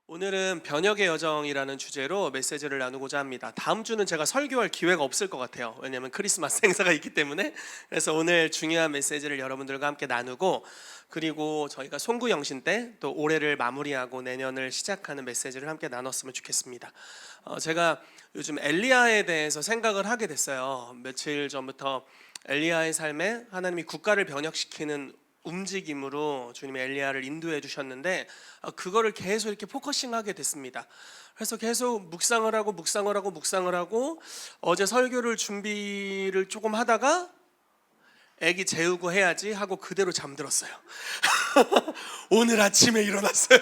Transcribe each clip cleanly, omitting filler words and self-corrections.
오늘은 변혁의 여정이라는 주제로 메시지를 나누고자 합니다. 다음 주는 제가 설교할 기회가 없을 것 같아요. 왜냐하면 크리스마스 행사가 있기 때문에. 그래서 오늘 중요한 메시지를 여러분들과 함께 나누고, 그리고 저희가 송구영신 때 또 올해를 마무리하고 내년을 시작하는 메시지를 함께 나눴으면 좋겠습니다. 제가 요즘 엘리야에 대해서 생각을 하게 됐어요. 며칠 전부터 엘리야의 삶에 하나님이 국가를 변혁시키는 움직임으로 주님이 엘리야를 인도해 주셨는데, 그거를 계속 이렇게 포커싱하게 됐습니다. 그래서 계속 묵상을 하고 어제 설교를 준비를 조금 하다가 애기 재우고 해야지 하고 그대로 잠들었어요. 오늘 아침에 일어났어요.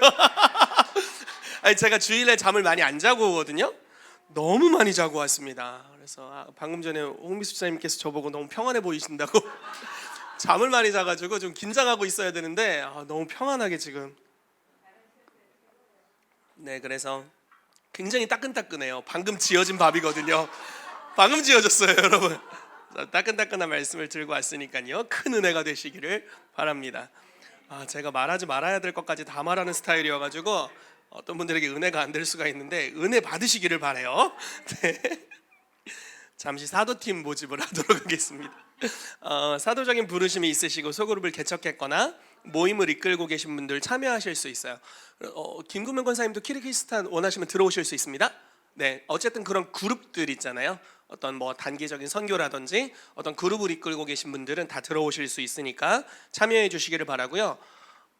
아니, 제가 주일에 잠을 많이 안 자고 오거든요. 너무 많이 자고 왔습니다. 그래서 방금 전에 홍미수 집사님께서 저보고 너무 평안해 보이신다고 잠을 많이 자가지고 좀 긴장하고 있어야 되는데 너무 평안하게 지금. 네, 그래서 굉장히 따끈따끈해요. 방금 지어진 밥이거든요. 방금 지어졌어요, 여러분. 따끈따끈한 말씀을 들고 왔으니까요, 큰 은혜가 되시기를 바랍니다. 제가 말하지 말아야 될 것까지 다 말하는 스타일이어가지고 어떤 분들에게 은혜가 안 될 수가 있는데 은혜 받으시기를 바라요. 네. 잠시 사도팀 모집을 하도록 하겠습니다. 사도적인 부르심이 있으시고 소그룹을 개척했거나 모임을 이끌고 계신 분들 참여하실 수 있어요. 김구명 권사님도 키르기스탄 원하시면 들어오실 수 있습니다. 네, 어쨌든 그런 그룹들 있잖아요. 어떤 뭐 단기적인 선교라든지 어떤 그룹을 이끌고 계신 분들은 다 들어오실 수 있으니까 참여해 주시기를 바라고요.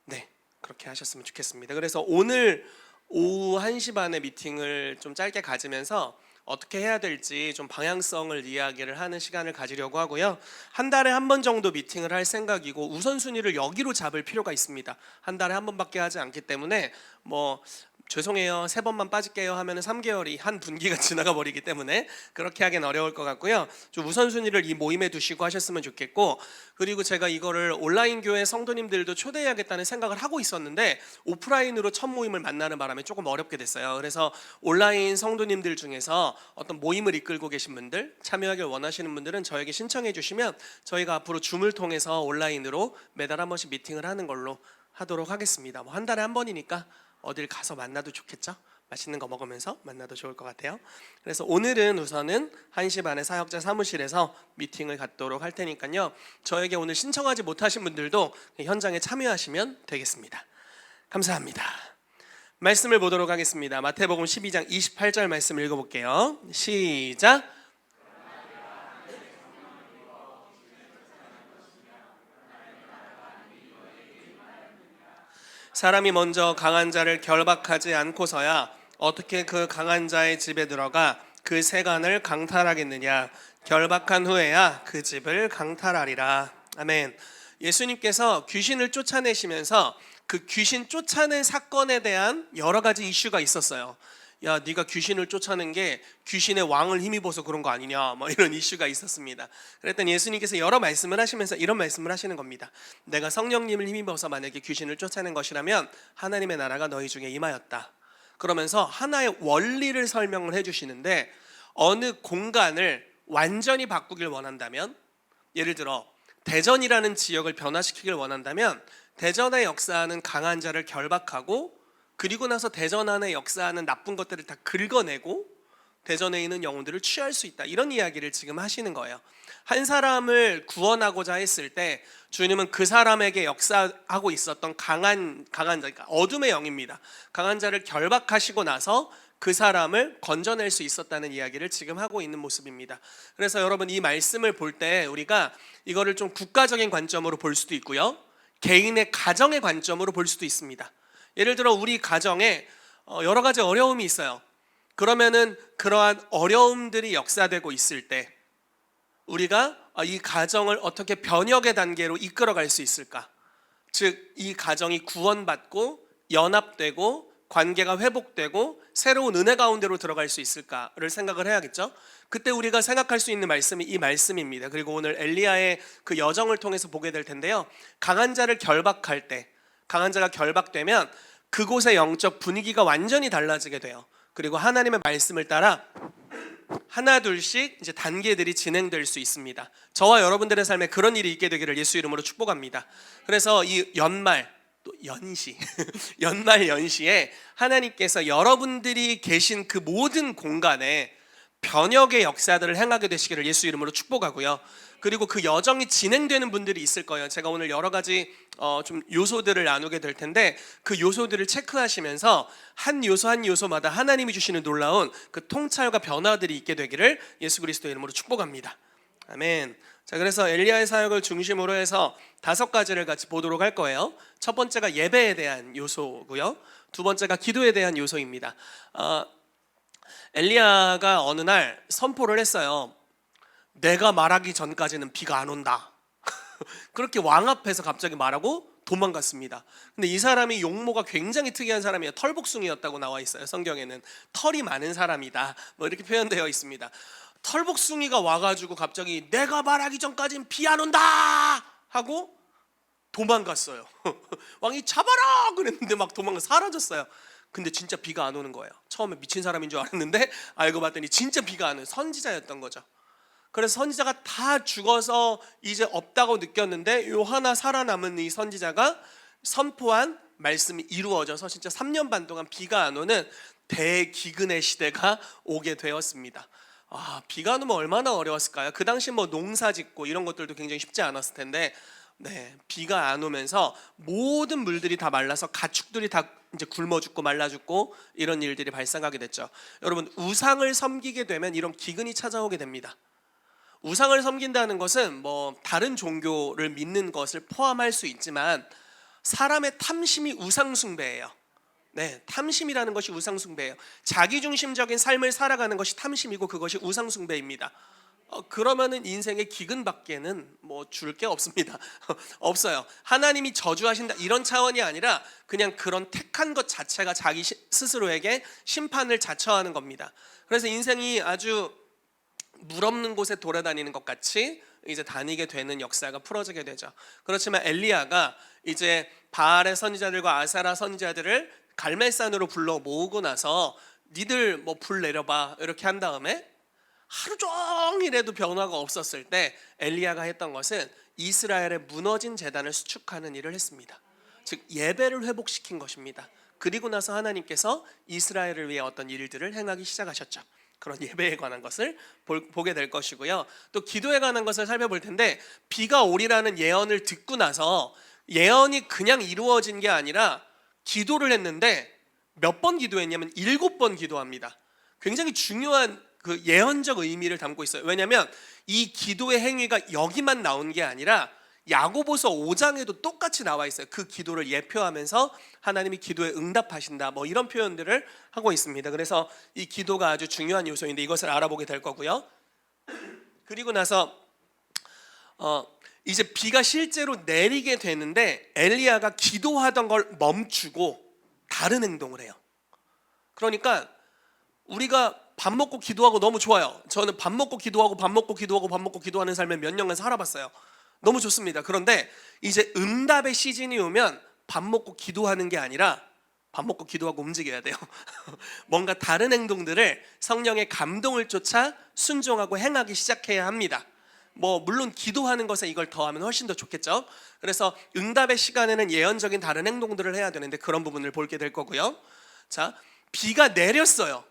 네, 그렇게 하셨으면 좋겠습니다. 그래서 오늘 오후 1시 반에 미팅을 좀 짧게 가지면서 어떻게 해야 될지 좀 방향성을 이야기를 하는 시간을 가지려고 하고요. 한 달에 한 번 정도 미팅을 할 생각이고 우선순위를 여기로 잡을 필요가 있습니다. 한 달에 한 번밖에 하지 않기 때문에 죄송해요, 3번만 빠질게요 하면 3개월이 한 분기가 지나가 버리기 때문에 그렇게 하기는 어려울 것 같고요. 좀 우선순위를 이 모임에 두시고 하셨으면 좋겠고, 그리고 제가 이거를 온라인 교회 성도님들도 초대해야겠다는 생각을 하고 있었는데 오프라인으로 첫 모임을 만나는 바람에 조금 어렵게 됐어요. 그래서 온라인 성도님들 중에서 어떤 모임을 이끌고 계신 분들, 참여하길 원하시는 분들은 저에게 신청해 주시면 저희가 앞으로 줌을 통해서 온라인으로 매달 한 번씩 미팅을 하는 걸로 하도록 하겠습니다. 한 달에 한 번이니까 어딜 가서 만나도 좋겠죠? 맛있는 거 먹으면서 만나도 좋을 것 같아요. 그래서 오늘은 우선은 1시 반에 사역자 사무실에서 미팅을 갖도록 할 테니까요, 저에게 오늘 신청하지 못하신 분들도 현장에 참여하시면 되겠습니다. 감사합니다. 말씀을 보도록 하겠습니다. 마태복음 12장 28절 말씀 읽어볼게요. 시작. 사람이 먼저 강한 자를 결박하지 않고서야 어떻게 그 강한 자의 집에 들어가 그 세간을 강탈하겠느냐. 결박한 후에야 그 집을 강탈하리라. 아멘. 예수님께서 귀신을 쫓아내시면서 그 귀신 쫓아낸 사건에 대한 여러 가지 이슈가 있었어요. 야, 네가 귀신을 쫓아낸 게 귀신의 왕을 힘입어서 그런 거 아니냐, 이런 이슈가 있었습니다. 그랬더니 예수님께서 여러 말씀을 하시면서 이런 말씀을 하시는 겁니다. 내가 성령님을 힘입어서 만약에 귀신을 쫓아낸 것이라면 하나님의 나라가 너희 중에 임하였다. 그러면서 하나의 원리를 설명을 해주시는데, 어느 공간을 완전히 바꾸길 원한다면, 예를 들어 대전이라는 지역을 변화시키길 원한다면 대전의 역사하는 강한 자를 결박하고, 그리고 나서 대전 안에 역사하는 나쁜 것들을 다 긁어내고 대전에 있는 영혼들을 취할 수 있다. 이런 이야기를 지금 하시는 거예요. 한 사람을 구원하고자 했을 때 주님은 그 사람에게 역사하고 있었던 강한 자, 그러니까 어둠의 영입니다. 강한 자를 결박하시고 나서 그 사람을 건져낼 수 있었다는 이야기를 지금 하고 있는 모습입니다. 그래서 여러분, 이 말씀을 볼 때 우리가 이거를 좀 국가적인 관점으로 볼 수도 있고요, 개인의 가정의 관점으로 볼 수도 있습니다. 예를 들어 우리 가정에 여러 가지 어려움이 있어요. 그러면은 그러한 어려움들이 역사되고 있을 때 우리가 이 가정을 어떻게 변혁의 단계로 이끌어갈 수 있을까? 즉, 이 가정이 구원받고 연합되고 관계가 회복되고 새로운 은혜 가운데로 들어갈 수 있을까를 생각을 해야겠죠. 그때 우리가 생각할 수 있는 말씀이 이 말씀입니다. 그리고 오늘 엘리야의 그 여정을 통해서 보게 될 텐데요, 강한 자를 결박할 때, 강한 자가 결박되면 그곳의 영적 분위기가 완전히 달라지게 돼요. 그리고 하나님의 말씀을 따라 하나 둘씩 이제 단계들이 진행될 수 있습니다. 저와 여러분들의 삶에 그런 일이 있게 되기를 예수 이름으로 축복합니다. 그래서 이 연말 또 연시 연말 연시에 하나님께서 여러분들이 계신 그 모든 공간에 변혁의 역사들을 행하게 되시기를 예수 이름으로 축복하고요. 그리고 그 여정이 진행되는 분들이 있을 거예요. 제가 오늘 여러 가지 좀 요소들을 나누게 될 텐데 그 요소들을 체크하시면서 한 요소 한 요소마다 하나님이 주시는 놀라운 그 통찰과 변화들이 있게 되기를 예수 그리스도의 이름으로 축복합니다. 아멘. 자, 그래서 엘리야의 사역을 중심으로 해서 5가지를 같이 보도록 할 거예요. 첫 번째가 예배에 대한 요소고요. 두 번째가 기도에 대한 요소입니다. 엘리야가 어느 날 선포를 했어요. 내가 말하기 전까지는 비가 안 온다. 그렇게 왕 앞에서 갑자기 말하고 도망갔습니다. 근데 이 사람이 용모가 굉장히 특이한 사람이에요. 털복숭이였다고 나와 있어요. 성경에는 털이 많은 사람이다 뭐 이렇게 표현되어 있습니다. 털복숭이가 와가지고 갑자기 내가 말하기 전까지는 비 안 온다 하고 도망갔어요. 왕이 잡아라 그랬는데 막 도망가 사라졌어요. 근데 진짜 비가 안 오는 거예요. 처음에 미친 사람인 줄 알았는데 알고 봤더니 진짜 비가 안 오는 선지자였던 거죠. 그래서 선지자가 다 죽어서 이제 없다고 느꼈는데 요 하나 살아남은 이 선지자가 선포한 말씀이 이루어져서 진짜 3년 반 동안 비가 안 오는 대기근의 시대가 오게 되었습니다. 비가 안 오면 얼마나 어려웠을까요? 그 당시 뭐 농사 짓고 이런 것들도 굉장히 쉽지 않았을 텐데 비가 안 오면서 모든 물들이 다 말라서 가축들이 다 이제 굶어 죽고 말라 죽고 이런 일들이 발생하게 됐죠. 여러분, 우상을 섬기게 되면 이런 기근이 찾아오게 됩니다. 우상을 섬긴다는 것은 뭐 다른 종교를 믿는 것을 포함할 수 있지만 사람의 탐심이 우상 숭배예요. 탐심이라는 것이 우상 숭배예요. 자기중심적인 삶을 살아가는 것이 탐심이고 그것이 우상 숭배입니다. 그러면은 인생의 기근밖에는 뭐 줄 게 없습니다. 없어요. 하나님이 저주하신다 이런 차원이 아니라 그냥 그런 택한 것 자체가 자기 스스로에게 심판을 자처하는 겁니다. 그래서 인생이 아주 물 없는 곳에 돌아다니는 것 같이 이제 다니게 되는 역사가 풀어지게 되죠. 그렇지만 엘리야가 이제 바알의 선지자들과 아사라 선지자들을 갈멜산으로 불러 모으고 나서 니들 뭐 불 내려봐 이렇게 한 다음에 하루 종일에도 변화가 없었을 때 엘리야가 했던 것은 이스라엘의 무너진 제단을 수축하는 일을 했습니다. 즉 예배를 회복시킨 것입니다. 그리고 나서 하나님께서 이스라엘을 위해 어떤 일들을 행하기 시작하셨죠. 그런 예배에 관한 것을 보게 될 것이고요. 또 기도에 관한 것을 살펴볼 텐데 비가 오리라는 예언을 듣고 나서 예언이 그냥 이루어진 게 아니라 기도를 했는데 몇 번 기도했냐면 7번 기도합니다. 굉장히 중요한 그 예언적 의미를 담고 있어요. 왜냐하면 이 기도의 행위가 여기만 나온 게 아니라 야고보서 5장에도 똑같이 나와 있어요. 그 기도를 예표하면서 하나님이 기도에 응답하신다 뭐 이런 표현들을 하고 있습니다. 그래서 이 기도가 아주 중요한 요소인데 이것을 알아보게 될 거고요. 그리고 나서 이제 비가 실제로 내리게 되는데 엘리야가 기도하던 걸 멈추고 다른 행동을 해요. 그러니까 우리가 밥 먹고 기도하고 너무 좋아요. 저는 밥 먹고 기도하고 밥 먹고 기도하고 밥 먹고 기도하는 삶을 몇 년간 살아봤어요. 너무 좋습니다. 그런데 이제 응답의 시즌이 오면 밥 먹고 기도하는 게 아니라 밥 먹고 기도하고 움직여야 돼요. 뭔가 다른 행동들을 성령의 감동을 쫓아 순종하고 행하기 시작해야 합니다. 뭐 물론 기도하는 것에 이걸 더하면 훨씬 더 좋겠죠. 그래서 응답의 시간에는 예언적인 다른 행동들을 해야 되는데 그런 부분을 보게 될 거고요. 자, 비가 내렸어요.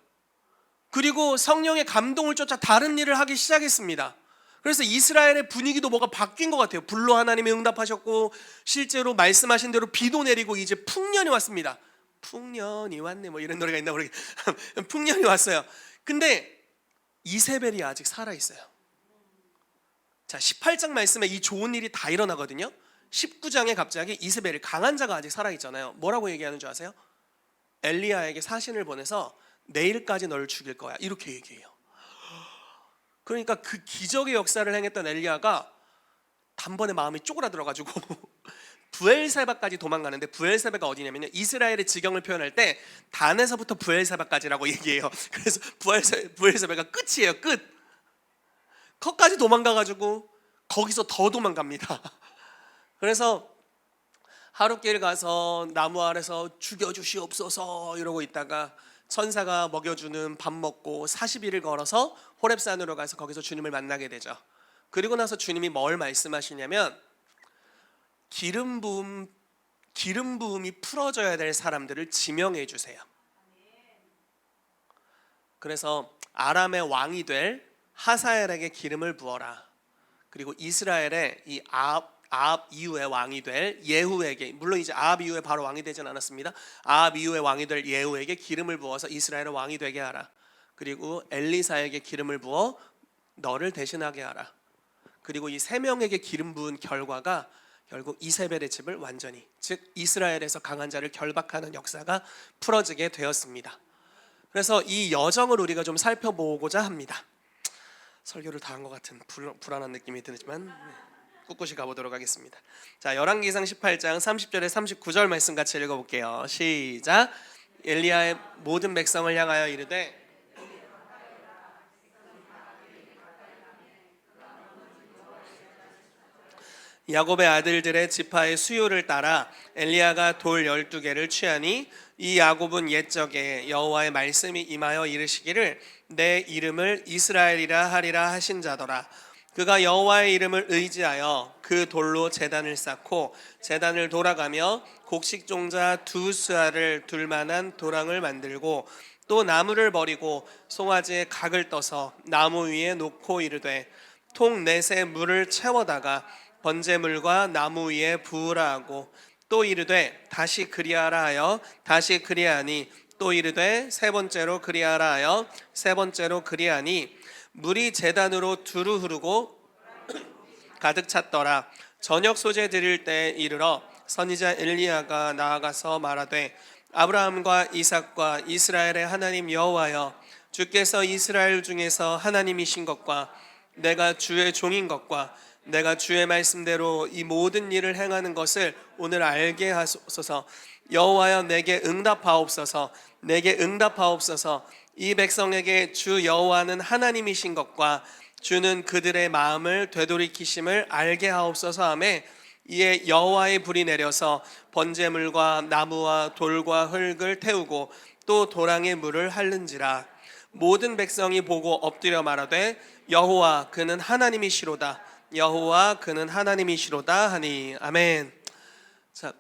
그리고 성령의 감동을 쫓아 다른 일을 하기 시작했습니다. 그래서 이스라엘의 분위기도 뭐가 바뀐 것 같아요. 불로 하나님이 응답하셨고 실제로 말씀하신 대로 비도 내리고 이제 풍년이 왔습니다. 풍년이 왔네 뭐 이런 노래가 있나 모르겠어요. 풍년이 왔어요. 근데 이세벨이 아직 살아있어요. 자, 18장 말씀에 이 좋은 일이 다 일어나거든요. 19장에 갑자기 이세벨이 강한 자가 아직 살아있잖아요. 뭐라고 얘기하는 줄 아세요? 엘리야에게 사신을 보내서 내일까지 너를 죽일 거야 이렇게 얘기해요. 그러니까 그 기적의 역사를 행했던 엘리야가 단번에 마음이 쪼그라들어가지고 부엘세바까지 도망가는데 부엘세바가 어디냐면요, 이스라엘의 지경을 표현할 때 단에서부터 부엘세바까지라고 얘기해요. 그래서 부엘세바가 끝이에요. 끝. 거기까지 도망가가지고 거기서 더 도망갑니다. 그래서 하룻길 가서 나무 아래서 죽여주시옵소서 이러고 있다가 천사가 먹여주는 밥 먹고 40일을 걸어서 호렙산으로 가서 거기서 주님을 만나게 되죠. 그리고 나서 주님이 뭘 말씀하시냐면 기름 부음 기름 부음이 풀어져야 될 사람들을 지명해 주세요. 그래서 아람의 왕이 될 하사엘에게 기름을 부어라. 그리고 이스라엘의 이 아합 이후의 왕이 될 예후에게, 물론 이제 아합 이후에 바로 왕이 되진 않았습니다. 아합 이후의 왕이 될 예후에게 기름을 부어서 이스라엘의 왕이 되게 하라. 그리고 엘리사에게 기름을 부어 너를 대신하게 하라. 그리고 이 세 명에게 기름 부은 결과가 결국 이세벨의 집을 완전히, 즉 이스라엘에서 강한 자를 결박하는 역사가 풀어지게 되었습니다. 그래서 이 여정을 우리가 좀 살펴보고자 합니다. 설교를 다 한 것 같은 불안한 느낌이 들지만 꿋꿋이 가보도록 하겠습니다. 자, 열왕기상 18장 30절에 39절 말씀 같이 읽어볼게요. 시작. 엘리야의 모든 백성을 향하여 이르되 야곱의 아들들의 지파의 수요를 따라 엘리야가 돌 12개를 취하니 이 야곱은 옛적에 여호와의 말씀이 임하여 이르시기를 내 이름을 이스라엘이라 하리라 하신 자더라. 그가 여호와의 이름을 의지하여 그 돌로 제단을 쌓고 제단을 돌아가며 곡식종자 두 수알을 둘 만한 도랑을 만들고 또 나무를 버리고 송아지에 각을 떠서 나무 위에 놓고 이르되 통 넷에 물을 채워다가 번제물과 나무 위에 부으라 하고 또 이르되 다시 그리하라 하여 다시 그리하니 또 이르되 세 번째로 그리하라 하여 세 번째로 그리하니 물이 제단으로 두루 흐르고 가득 찼더라. 저녁 소재 드릴 때 이르러 선지자 엘리야가 나아가서 말하되 아브라함과 이삭과 이스라엘의 하나님 여호와여, 주께서 이스라엘 중에서 하나님이신 것과 내가 주의 종인 것과 내가 주의 말씀대로 이 모든 일을 행하는 것을 오늘 알게 하소서. 여호와여, 내게 응답하옵소서. 내게 응답하옵소서. 이 백성에게 주 여호와는 하나님이신 것과 주는 그들의 마음을 되돌이키심을 알게 하옵소서 하며 이에 여호와의 불이 내려서 번제물과 나무와 돌과 흙을 태우고 또 도랑의 물을 핥는지라. 모든 백성이 보고 엎드려 말하되 여호와 그는 하나님이시로다. 여호와 그는 하나님이시로다 하니. 아멘. 자,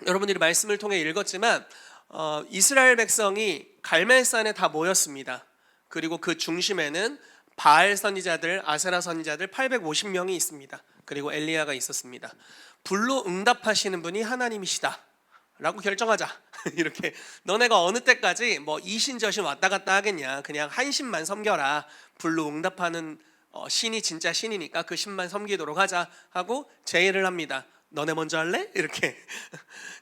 여러분들이 말씀을 통해 읽었지만 이스라엘 백성이 갈멜산에 다 모였습니다. 그리고 그 중심에는 바알 선지자들, 아세라 선지자들 850명이 있습니다. 그리고 엘리야가 있었습니다. 불로 응답하시는 분이 하나님이시다 라고 결정하자. 이렇게 너네가 어느 때까지 뭐 이신저신 왔다 갔다 하겠냐, 그냥 한 신만 섬겨라. 불로 응답하는 신이 진짜 신이니까 그 신만 섬기도록 하자 하고 제의를 합니다. 너네 먼저 할래? 이렇게.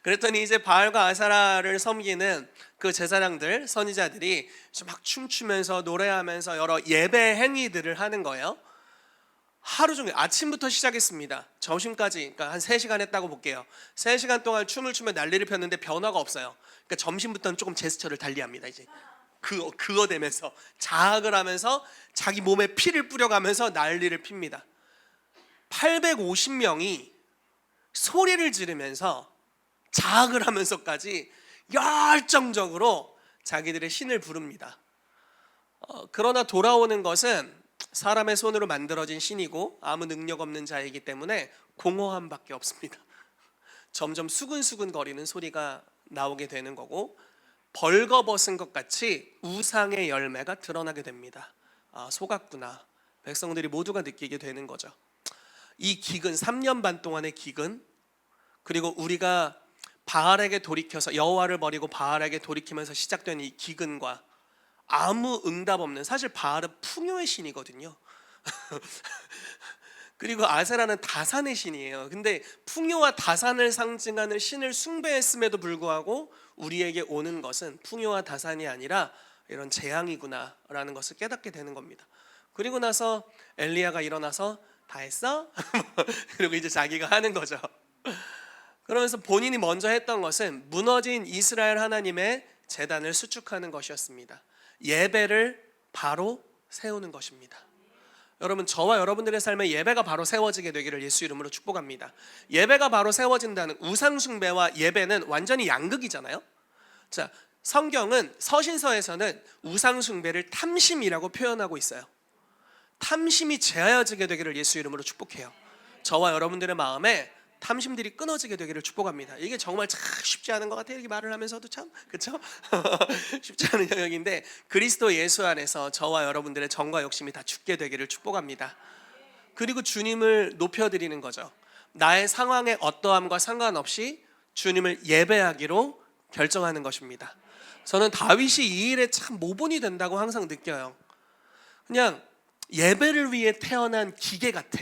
그랬더니 이제 바알과 아사라를 섬기는 그 제사장들, 선지자들이 막 춤추면서 노래하면서 여러 예배 행위들을 하는 거예요. 하루 종일 아침부터 시작했습니다. 점심까지, 그러니까 한 3시간 했다고 볼게요. 3시간 동안 춤을 추며 난리를 폈는데 변화가 없어요. 그러니까 점심부터는 조금 제스처를 달리합니다. 이제 그어대면서 자학을 하면서 자기 몸에 피를 뿌려가면서 난리를 핍니다. 850명이 소리를 지르면서 자학을 하면서까지 열정적으로 자기들의 신을 부릅니다. 그러나 돌아오는 것은 사람의 손으로 만들어진 신이고 아무 능력 없는 자이기 때문에 공허함밖에 없습니다. 점점 수근수근 거리는 소리가 나오게 되는 거고 벌거벗은 것 같이 우상의 열매가 드러나게 됩니다. 속았구나. 백성들이 모두가 느끼게 되는 거죠. 이 기근, 3년 반 동안의 기근, 그리고 우리가 바알에게 돌이켜서 여호와를 버리고 바알에게 돌이키면서 시작된 이 기근과 아무 응답 없는, 사실 바알은 풍요의 신이거든요. 그리고 아세라는 다산의 신이에요. 근데 풍요와 다산을 상징하는 신을 숭배했음에도 불구하고 우리에게 오는 것은 풍요와 다산이 아니라 이런 재앙이구나 라는 것을 깨닫게 되는 겁니다. 그리고 나서 엘리야가 일어나서 다 했어? 그리고 이제 자기가 하는 거죠. 그러면서 본인이 먼저 했던 것은 무너진 이스라엘 하나님의 제단을 수축하는 것이었습니다. 예배를 바로 세우는 것입니다. 여러분, 저와 여러분들의 삶에 예배가 바로 세워지게 되기를 예수 이름으로 축복합니다. 예배가 바로 세워진다는, 우상 숭배와 예배는 완전히 양극이잖아요. 자, 성경은 서신서에서는 우상 숭배를 탐심이라고 표현하고 있어요. 탐심이 제하여지게 되기를 예수 이름으로 축복해요. 저와 여러분들의 마음에 탐심들이 끊어지게 되기를 축복합니다. 이게 정말 참 쉽지 않은 것 같아요. 이렇게 말을 하면서도 참 그렇죠? 쉽지 않은 영역인데 그리스도 예수 안에서 저와 여러분들의 정과 욕심이 다 죽게 되기를 축복합니다. 그리고 주님을 높여드리는 거죠. 나의 상황의 어떠함과 상관없이 주님을 예배하기로 결정하는 것입니다. 저는 다윗이 이 일에 참 모본이 된다고 항상 느껴요. 그냥 예배를 위해 태어난 기계 같아.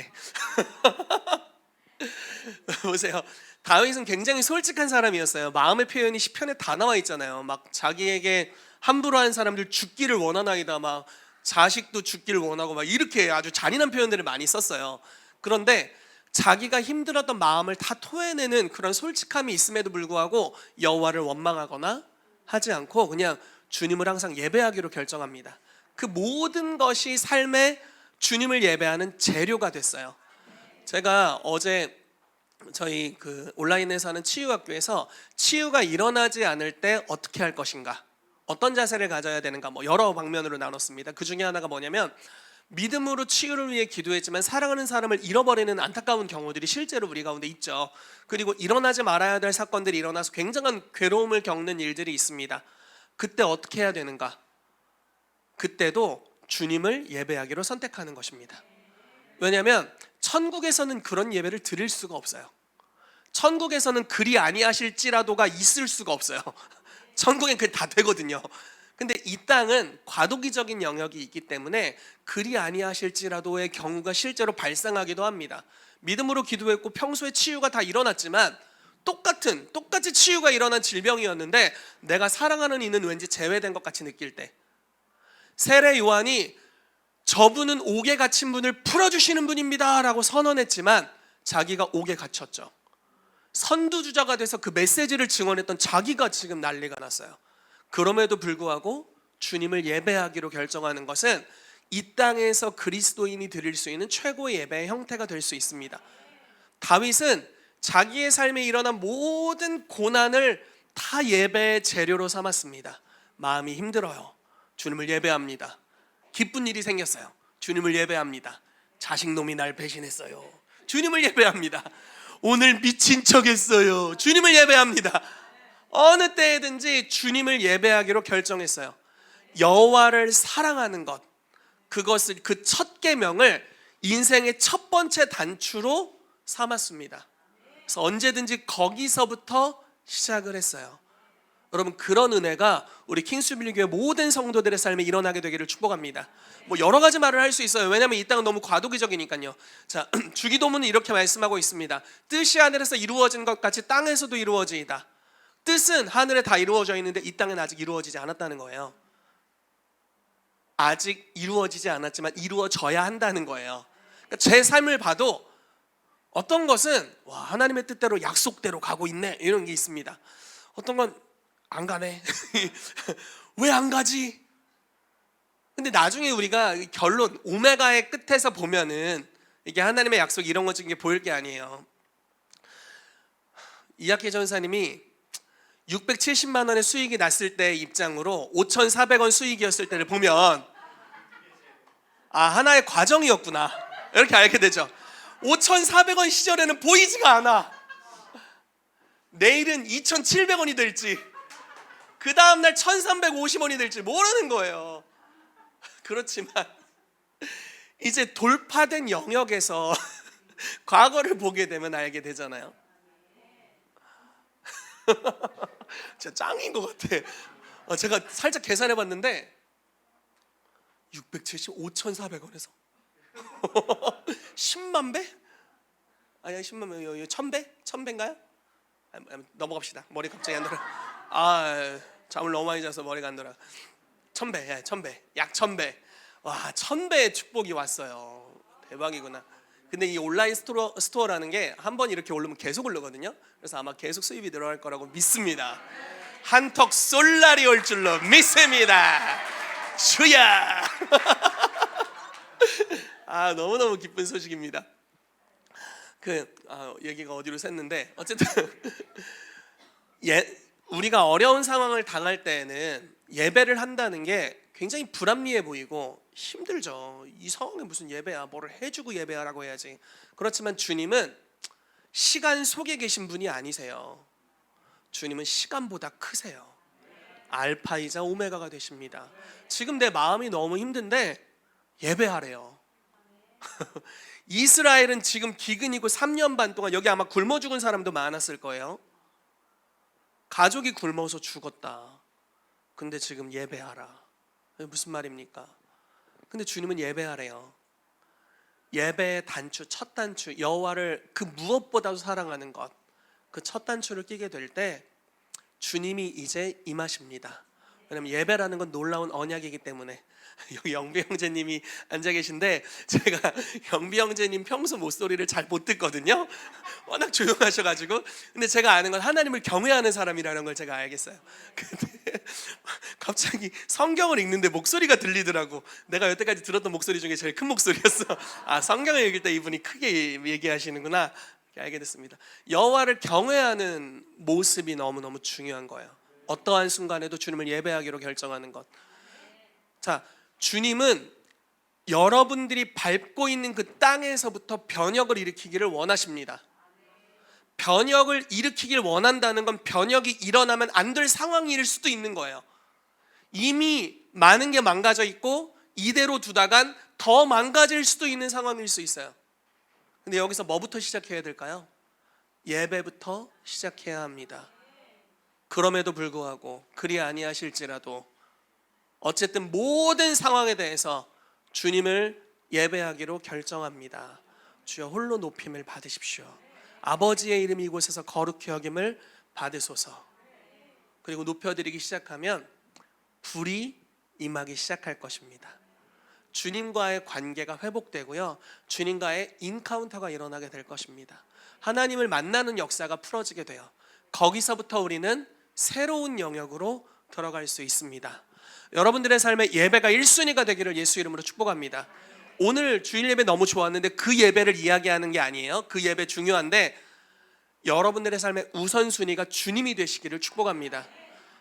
보세요. 다윗은 굉장히 솔직한 사람이었어요. 마음의 표현이 시편에 다 나와 있잖아요. 막 자기에게 함부로 한 사람들 죽기를 원하나이다, 막 자식도 죽기를 원하고, 막 이렇게 아주 잔인한 표현들을 많이 썼어요. 그런데 자기가 힘들었던 마음을 다 토해내는 그런 솔직함이 있음에도 불구하고 여호와를 원망하거나 하지 않고 그냥 주님을 항상 예배하기로 결정합니다. 그 모든 것이 삶에 주님을 예배하는 재료가 됐어요. 제가 어제 저희 그 온라인에서 하는 치유학교에서 치유가 일어나지 않을 때 어떻게 할 것인가, 어떤 자세를 가져야 되는가, 뭐 여러 방면으로 나눴습니다. 그 중에 하나가 뭐냐면, 믿음으로 치유를 위해 기도했지만 사랑하는 사람을 잃어버리는 안타까운 경우들이 실제로 우리 가운데 있죠. 그리고 일어나지 말아야 될 사건들이 일어나서 굉장한 괴로움을 겪는 일들이 있습니다. 그때 어떻게 해야 되는가? 그때도 주님을 예배하기로 선택하는 것입니다. 왜냐하면 천국에서는 그런 예배를 드릴 수가 없어요. 천국에서는 그리 아니하실지라도가 있을 수가 없어요. 천국엔 그게 다 되거든요. 근데 이 땅은 과도기적인 영역이 있기 때문에 그리 아니하실지라도의 경우가 실제로 발생하기도 합니다. 믿음으로 기도했고 평소에 치유가 다 일어났지만 똑같이 치유가 일어난 질병이었는데 내가 사랑하는 이는 왠지 제외된 것 같이 느낄 때, 세례 요한이 저분은 옥에 갇힌 분을 풀어주시는 분입니다 라고 선언했지만 자기가 옥에 갇혔죠. 선두주자가 돼서 그 메시지를 증언했던 자기가 지금 난리가 났어요. 그럼에도 불구하고 주님을 예배하기로 결정하는 것은 이 땅에서 그리스도인이 드릴 수 있는 최고의 예배의 형태가 될 수 있습니다. 다윗은 자기의 삶에 일어난 모든 고난을 다 예배의 재료로 삼았습니다. 마음이 힘들어요. 주님을 예배합니다. 기쁜 일이 생겼어요. 주님을 예배합니다. 자식놈이 날 배신했어요. 주님을 예배합니다. 오늘 미친 척 했어요. 주님을 예배합니다. 어느 때든지 주님을 예배하기로 결정했어요. 여호와를 사랑하는 것, 그것을, 그 첫 계명을 인생의 첫 번째 단추로 삼았습니다. 그래서 언제든지 거기서부터 시작을 했어요. 여러분, 그런 은혜가 우리 킹스빌리교회 모든 성도들의 삶에 일어나게 되기를 축복합니다. 뭐 여러 가지 말을 할 수 있어요. 왜냐하면 이 땅은 너무 과도기적이니까요. 자, 주기도문은 이렇게 말씀하고 있습니다. 뜻이 하늘에서 이루어진 것 같이 땅에서도 이루어지이다. 뜻은 하늘에 다 이루어져 있는데 이 땅은 아직 이루어지지 않았다는 거예요. 아직 이루어지지 않았지만 이루어져야 한다는 거예요. 그러니까 제 삶을 봐도 어떤 것은 와, 하나님의 뜻대로 약속대로 가고 있네, 이런 게 있습니다. 어떤 건 안 가네. 왜 안 가지? 근데 나중에 우리가 결론, 오메가의 끝에서 보면은 이게 하나님의 약속 이런 것 중에 보일 게 아니에요. 이학기 전사님이 670만 원의 수익이 났을 때 입장으로 5,400원 수익이었을 때를 보면 아, 하나의 과정이었구나, 이렇게 알게 되죠. 5,400원 시절에는 보이지가 않아. 내일은 2,700원이 될지, 그 다음날 1,350원이 될지 모르는 거예요. 그렇지만 이제 돌파된 영역에서 과거를 보게 되면 알게 되잖아요. 진짜 짱인 것 같아. 제가 살짝 계산해 봤는데 5,400원에서 10만 배? 아니 10만 배, 1,000배? 1,000배인가요? 넘어갑시다. 머리 갑자기 안 돌아. 잠을 너무 많이 자서 머리가 안 돌아. 1,000배, 1,000배, 약 1,000배. 와, 1,000배의 축복이 왔어요. 대박이구나. 근데 이 온라인 스토어라는 게 한 번 이렇게 오르면 계속 오르거든요. 그래서 아마 계속 수입이 늘어날 거라고 믿습니다. 한턱 쏠 날이 올 줄로 믿습니다. 주야. 너무너무 기쁜 소식입니다. 얘기가 어디로 샜는데, 어쨌든 우리가 어려운 상황을 당할 때에는 예배를 한다는 게 굉장히 불합리해 보이고 힘들죠. 이 상황에 무슨 예배야, 뭐를 해주고 예배하라고 해야지. 그렇지만 주님은 시간 속에 계신 분이 아니세요. 주님은 시간보다 크세요. 알파이자 오메가가 되십니다. 지금 내 마음이 너무 힘든데 예배하래요. 이스라엘은 지금 기근이고 3년 반 동안, 여기 아마 굶어 죽은 사람도 많았을 거예요. 가족이 굶어서 죽었다. 근데 지금 예배하라. 무슨 말입니까? 근데 주님은 예배하래요. 예배의 단추, 첫 단추, 여호와를 그 무엇보다도 사랑하는 것, 그 첫 단추를 끼게 될 때 주님이 이제 임하십니다. 왜냐하면 예배라는 건 놀라운 언약이기 때문에. 여기 영비 형제님이 앉아 계신데 제가 영비 형제님 평소 목소리를 잘 못 듣거든요. 워낙 조용하셔가지고. 근데 제가 아는 건 하나님을 경외하는 사람이라는 걸 제가 알겠어요. 근데 갑자기 성경을 읽는데 목소리가 들리더라고. 내가 여태까지 들었던 목소리 중에 제일 큰 목소리였어. 아, 성경을 읽을 때 이분이 크게 얘기하시는구나, 알게 됐습니다. 여호와를 경외하는 모습이 너무너무 중요한 거예요. 어떠한 순간에도 주님을 예배하기로 결정하는 것. 자, 주님은 여러분들이 밟고 있는 그 땅에서부터 변혁을 일으키기를 원하십니다. 변혁을 일으키길 원한다는 건 변혁이 일어나면 안 될 상황일 수도 있는 거예요. 이미 많은 게 망가져 있고 이대로 두다간 더 망가질 수도 있는 상황일 수 있어요. 근데 여기서 뭐부터 시작해야 될까요? 예배부터 시작해야 합니다. 그럼에도 불구하고 그리 아니하실지라도 어쨌든 모든 상황에 대해서 주님을 예배하기로 결정합니다. 주여 홀로 높임을 받으십시오. 아버지의 이름이 이곳에서 거룩히 여김을 받으소서. 그리고 높여드리기 시작하면 불이 임하기 시작할 것입니다. 주님과의 관계가 회복되고요, 주님과의 인카운터가 일어나게 될 것입니다. 하나님을 만나는 역사가 풀어지게 돼요. 거기서부터 우리는 새로운 영역으로 들어갈 수 있습니다. 여러분들의 삶에 예배가 1순위가 되기를 예수 이름으로 축복합니다. 오늘 주일 예배 너무 좋았는데 그 예배를 이야기하는 게 아니에요. 그 예배 중요한데 여러분들의 삶의 우선순위가 주님이 되시기를 축복합니다.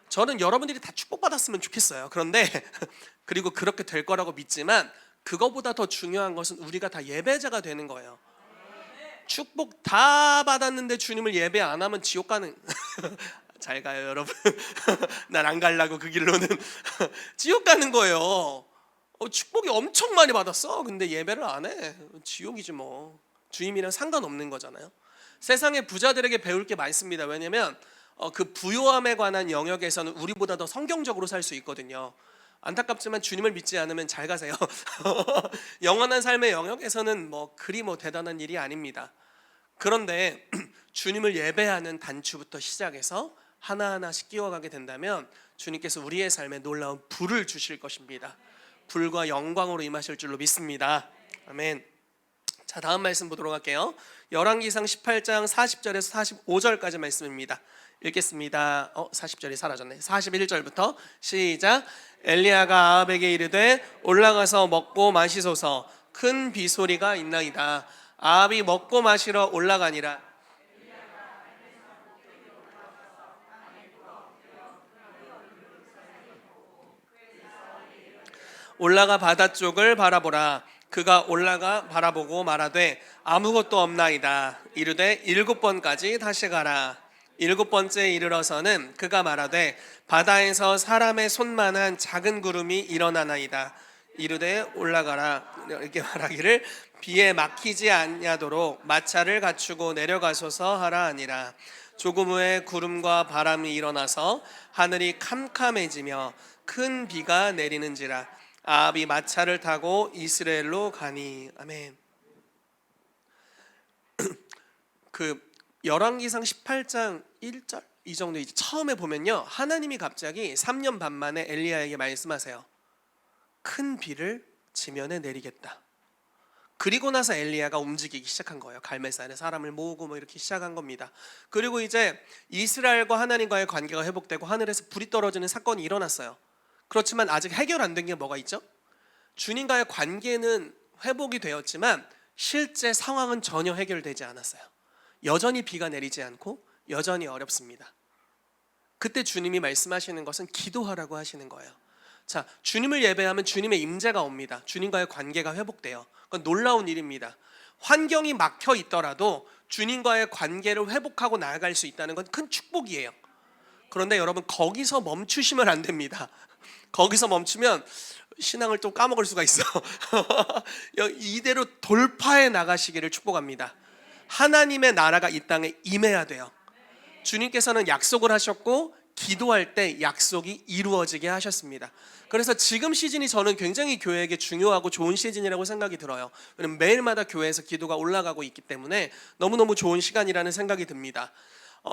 저는 여러분들이 다 축복받았으면 좋겠어요. 그런데 그리고 그렇게 될 거라고 믿지만 그거보다 더 중요한 것은 우리가 다 예배자가 되는 거예요. 축복 다 받았는데 주님을 예배 안 하면 지옥 가는 잘 가요 여러분. 난 안 가려고 그 길로는. 지옥 가는 거예요. 축복이 엄청 많이 받았어. 근데 예배를 안 해. 지옥이지 뭐. 주님이랑 상관없는 거잖아요. 세상의 부자들에게 배울 게 많습니다. 왜냐면 그 부요함에 관한 영역에서는 우리보다 더 성경적으로 살 수 있거든요. 안타깝지만 주님을 믿지 않으면 잘 가세요. 영원한 삶의 영역에서는 그리 대단한 일이 아닙니다. 그런데 주님을 예배하는 단추부터 시작해서 하나하나씩 끼워가게 된다면 주님께서 우리의 삶에 놀라운 불을 주실 것입니다. 불과 영광으로 임하실 줄로 믿습니다. 아멘. 자, 다음 말씀 보도록 할게요. 열왕기상 18장 40절에서 45절까지 말씀입니다. 읽겠습니다. 40절이 사라졌네. 41절부터 시작. 엘리야가 아합에게 이르되 올라가서 먹고 마시소서. 큰 비소리가 있나이다. 아합이 먹고 마시러 올라가니라. 올라가 바다 쪽을 바라보라. 그가 올라가 바라보고 말하되 아무것도 없나이다. 이르되 7번까지 다시 가라. 7번째에 이르러서는 그가 말하되 바다에서 사람의 손만한 작은 구름이 일어나나이다. 이르되 올라가라. 이렇게 말하기를 비에 막히지 아니하도록 마차를 갖추고 내려가소서 하라 하니라. 조금 후에 구름과 바람이 일어나서 하늘이 캄캄해지며 큰 비가 내리는지라. 아합이 마차를 타고 이스라엘로 가니. 아멘. 그 열왕기상 18장 1절 이 정도 이제 처음에 보면요, 하나님이 갑자기 3년 반 만에 엘리야에게 말씀하세요. 큰 비를 지면에 내리겠다. 그리고 나서 엘리야가 움직이기 시작한 거예요. 갈멜산에 사람을 모으고 이렇게 시작한 겁니다. 그리고 이제 이스라엘과 하나님과의 관계가 회복되고 하늘에서 불이 떨어지는 사건이 일어났어요. 그렇지만 아직 해결 안 된 게 뭐가 있죠? 주님과의 관계는 회복이 되었지만 실제 상황은 전혀 해결되지 않았어요. 여전히 비가 내리지 않고 여전히 어렵습니다. 그때 주님이 말씀하시는 것은 기도하라고 하시는 거예요. 자, 주님을 예배하면 주님의 임재가 옵니다. 주님과의 관계가 회복돼요. 그건 놀라운 일입니다. 환경이 막혀 있더라도 주님과의 관계를 회복하고 나아갈 수 있다는 건 큰 축복이에요. 그런데 여러분, 거기서 멈추시면 안 됩니다. 거기서 멈추면 신앙을 또 까먹을 수가 있어. 이대로 돌파해 나가시기를 축복합니다. 하나님의 나라가 이 땅에 임해야 돼요. 주님께서는 약속을 하셨고 기도할 때 약속이 이루어지게 하셨습니다. 그래서 지금 시즌이 저는 굉장히 교회에게 중요하고 좋은 시즌이라고 생각이 들어요. 왜냐면 매일마다 교회에서 기도가 올라가고 있기 때문에 너무너무 좋은 시간이라는 생각이 듭니다.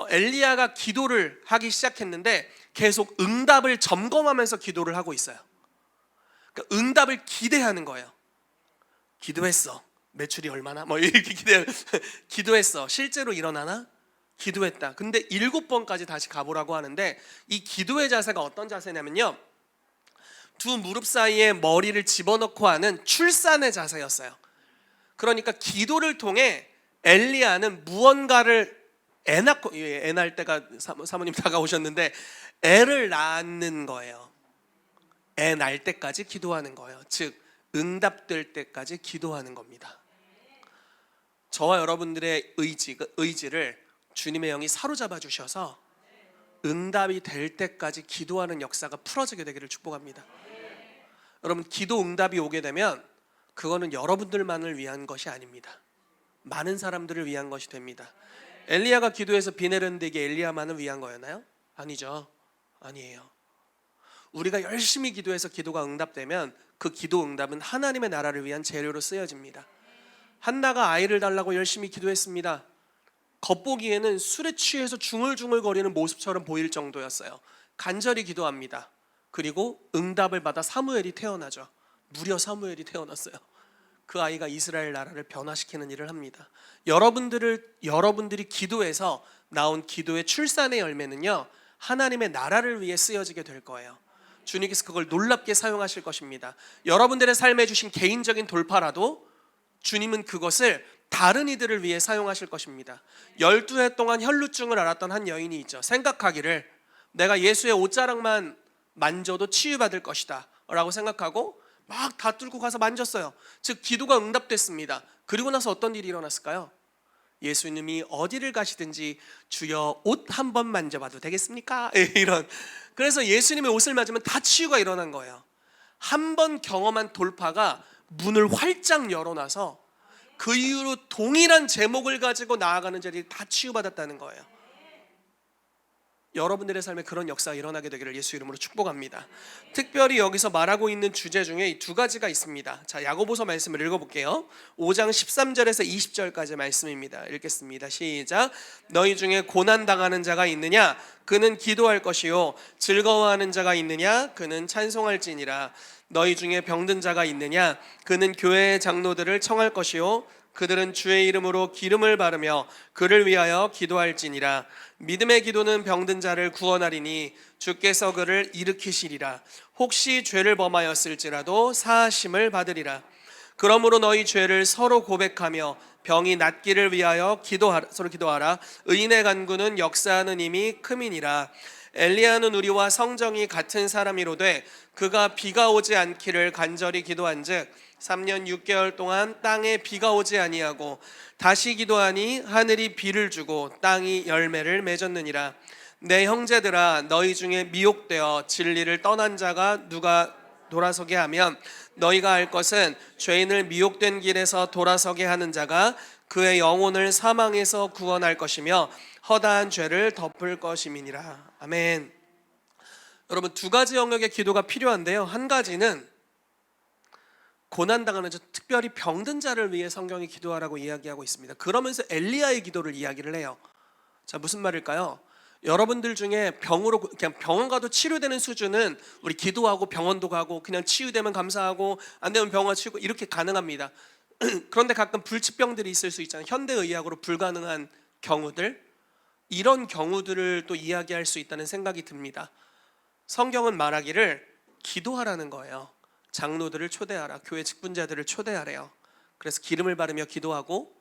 엘리야가 기도를 하기 시작했는데 계속 응답을 점검하면서 기도를 하고 있어요. 그러니까 응답을 기대하는 거예요. 기도했어. 매출이 얼마나? 뭐 이렇게 기도했어. 실제로 일어나나? 기도했다. 근데 7번까지 다시 가보라고 하는데, 이 기도의 자세가 어떤 자세냐면요, 두 무릎 사이에 머리를 집어넣고 하는 출산의 자세였어요. 그러니까 기도를 통해 엘리야는 무언가를 애 낳을 때가 사모님 다가오셨는데 애를 낳는 거예요. 애 낳을 때까지 기도하는 거예요. 즉 응답될 때까지 기도하는 겁니다. 저와 여러분들의 의지를 주님의 영이 사로잡아 주셔서 응답이 될 때까지 기도하는 역사가 풀어지게 되기를 축복합니다. 여러분, 기도 응답이 오게 되면 그거는 여러분들만을 위한 것이 아닙니다. 많은 사람들을 위한 것이 됩니다. 엘리야가 기도해서 비 내렸는데 이게 엘리야만을 위한 거였나요? 아니죠. 아니에요. 우리가 열심히 기도해서 기도가 응답되면 그 기도 응답은 하나님의 나라를 위한 재료로 쓰여집니다. 한나가 아이를 달라고 열심히 기도했습니다. 겉보기에는 술에 취해서 중얼중얼거리는 모습처럼 보일 정도였어요. 간절히 기도합니다. 그리고 응답을 받아 사무엘이 태어나죠. 무려 사무엘이 태어났어요. 그 아이가 이스라엘 나라를 변화시키는 일을 합니다. 여러분들이 기도해서 나온 기도의 출산의 열매는요, 하나님의 나라를 위해 쓰여지게 될 거예요. 주님께서 그걸 놀랍게 사용하실 것입니다. 여러분들의 삶에 주신 개인적인 돌파라도 주님은 그것을 다른 이들을 위해 사용하실 것입니다. 12해 동안 혈루증을 앓았던 한 여인이 있죠. 생각하기를 내가 예수의 옷자락만 만져도 치유받을 것이다 라고 생각하고 막 다 뚫고 가서 만졌어요. 즉 기도가 응답됐습니다. 그리고 나서 어떤 일이 일어났을까요? 예수님이 어디를 가시든지 주여 옷 한 번 만져봐도 되겠습니까? 이런. 그래서 예수님의 옷을 맞으면 다 치유가 일어난 거예요. 한 번 경험한 돌파가 문을 활짝 열어놔서 그 이후로 동일한 제목을 가지고 나아가는 자들이 다 치유받았다는 거예요. 여러분들의 삶에 그런 역사가 일어나게 되기를 예수 이름으로 축복합니다. 특별히 여기서 말하고 있는 주제 중에 이 두 가지가 있습니다. 자, 야고보서 말씀을 읽어볼게요. 5장 13절에서 20절까지 말씀입니다. 읽겠습니다. 시작. 너희 중에 고난당하는 자가 있느냐? 그는 기도할 것이요. 즐거워하는 자가 있느냐? 그는 찬송할지니라. 너희 중에 병든 자가 있느냐? 그는 교회의 장로들을 청할 것이요. 그들은 주의 이름으로 기름을 바르며 그를 위하여 기도할지니라. 믿음의 기도는 병든 자를 구원하리니 주께서 그를 일으키시리라. 혹시 죄를 범하였을지라도 사하심을 받으리라. 그러므로 너희 죄를 서로 고백하며 병이 낫기를 위하여 서로 기도하라. 의인의 간구는 역사하는 힘이 큼이니라. 엘리야는 우리와 성정이 같은 사람이로되 그가 비가 오지 않기를 간절히 기도한즉 3년 6개월 동안 땅에 비가 오지 아니하고 다시 기도하니 하늘이 비를 주고 땅이 열매를 맺었느니라. 내 형제들아, 너희 중에 미혹되어 진리를 떠난 자가 누가 돌아서게 하면 너희가 알 것은 죄인을 미혹된 길에서 돌아서게 하는 자가 그의 영혼을 사망에서 구원할 것이며 허다한 죄를 덮을 것임이니라. 아멘. 여러분, 두 가지 영역의 기도가 필요한데요. 한 가지는 고난당하는 자, 특별히 병든 자를 위해 성경이 기도하라고 이야기하고 있습니다. 그러면서 엘리야의 기도를 이야기를 해요. 자, 무슨 말일까요? 여러분들 중에 병으로 그냥 병원 가도 치료되는 수준은 우리 기도하고 병원도 가고 그냥 치유되면 감사하고 안 되면 병원 치우고 이렇게 가능합니다. 그런데 가끔 불치병들이 있을 수 있잖아요. 현대의학으로 불가능한 경우들, 이런 경우들을 또 이야기할 수 있다는 생각이 듭니다. 성경은 말하기를 기도하라는 거예요. 장로들을 초대하라. 교회 직분자들을 초대하래요. 그래서 기름을 바르며 기도하고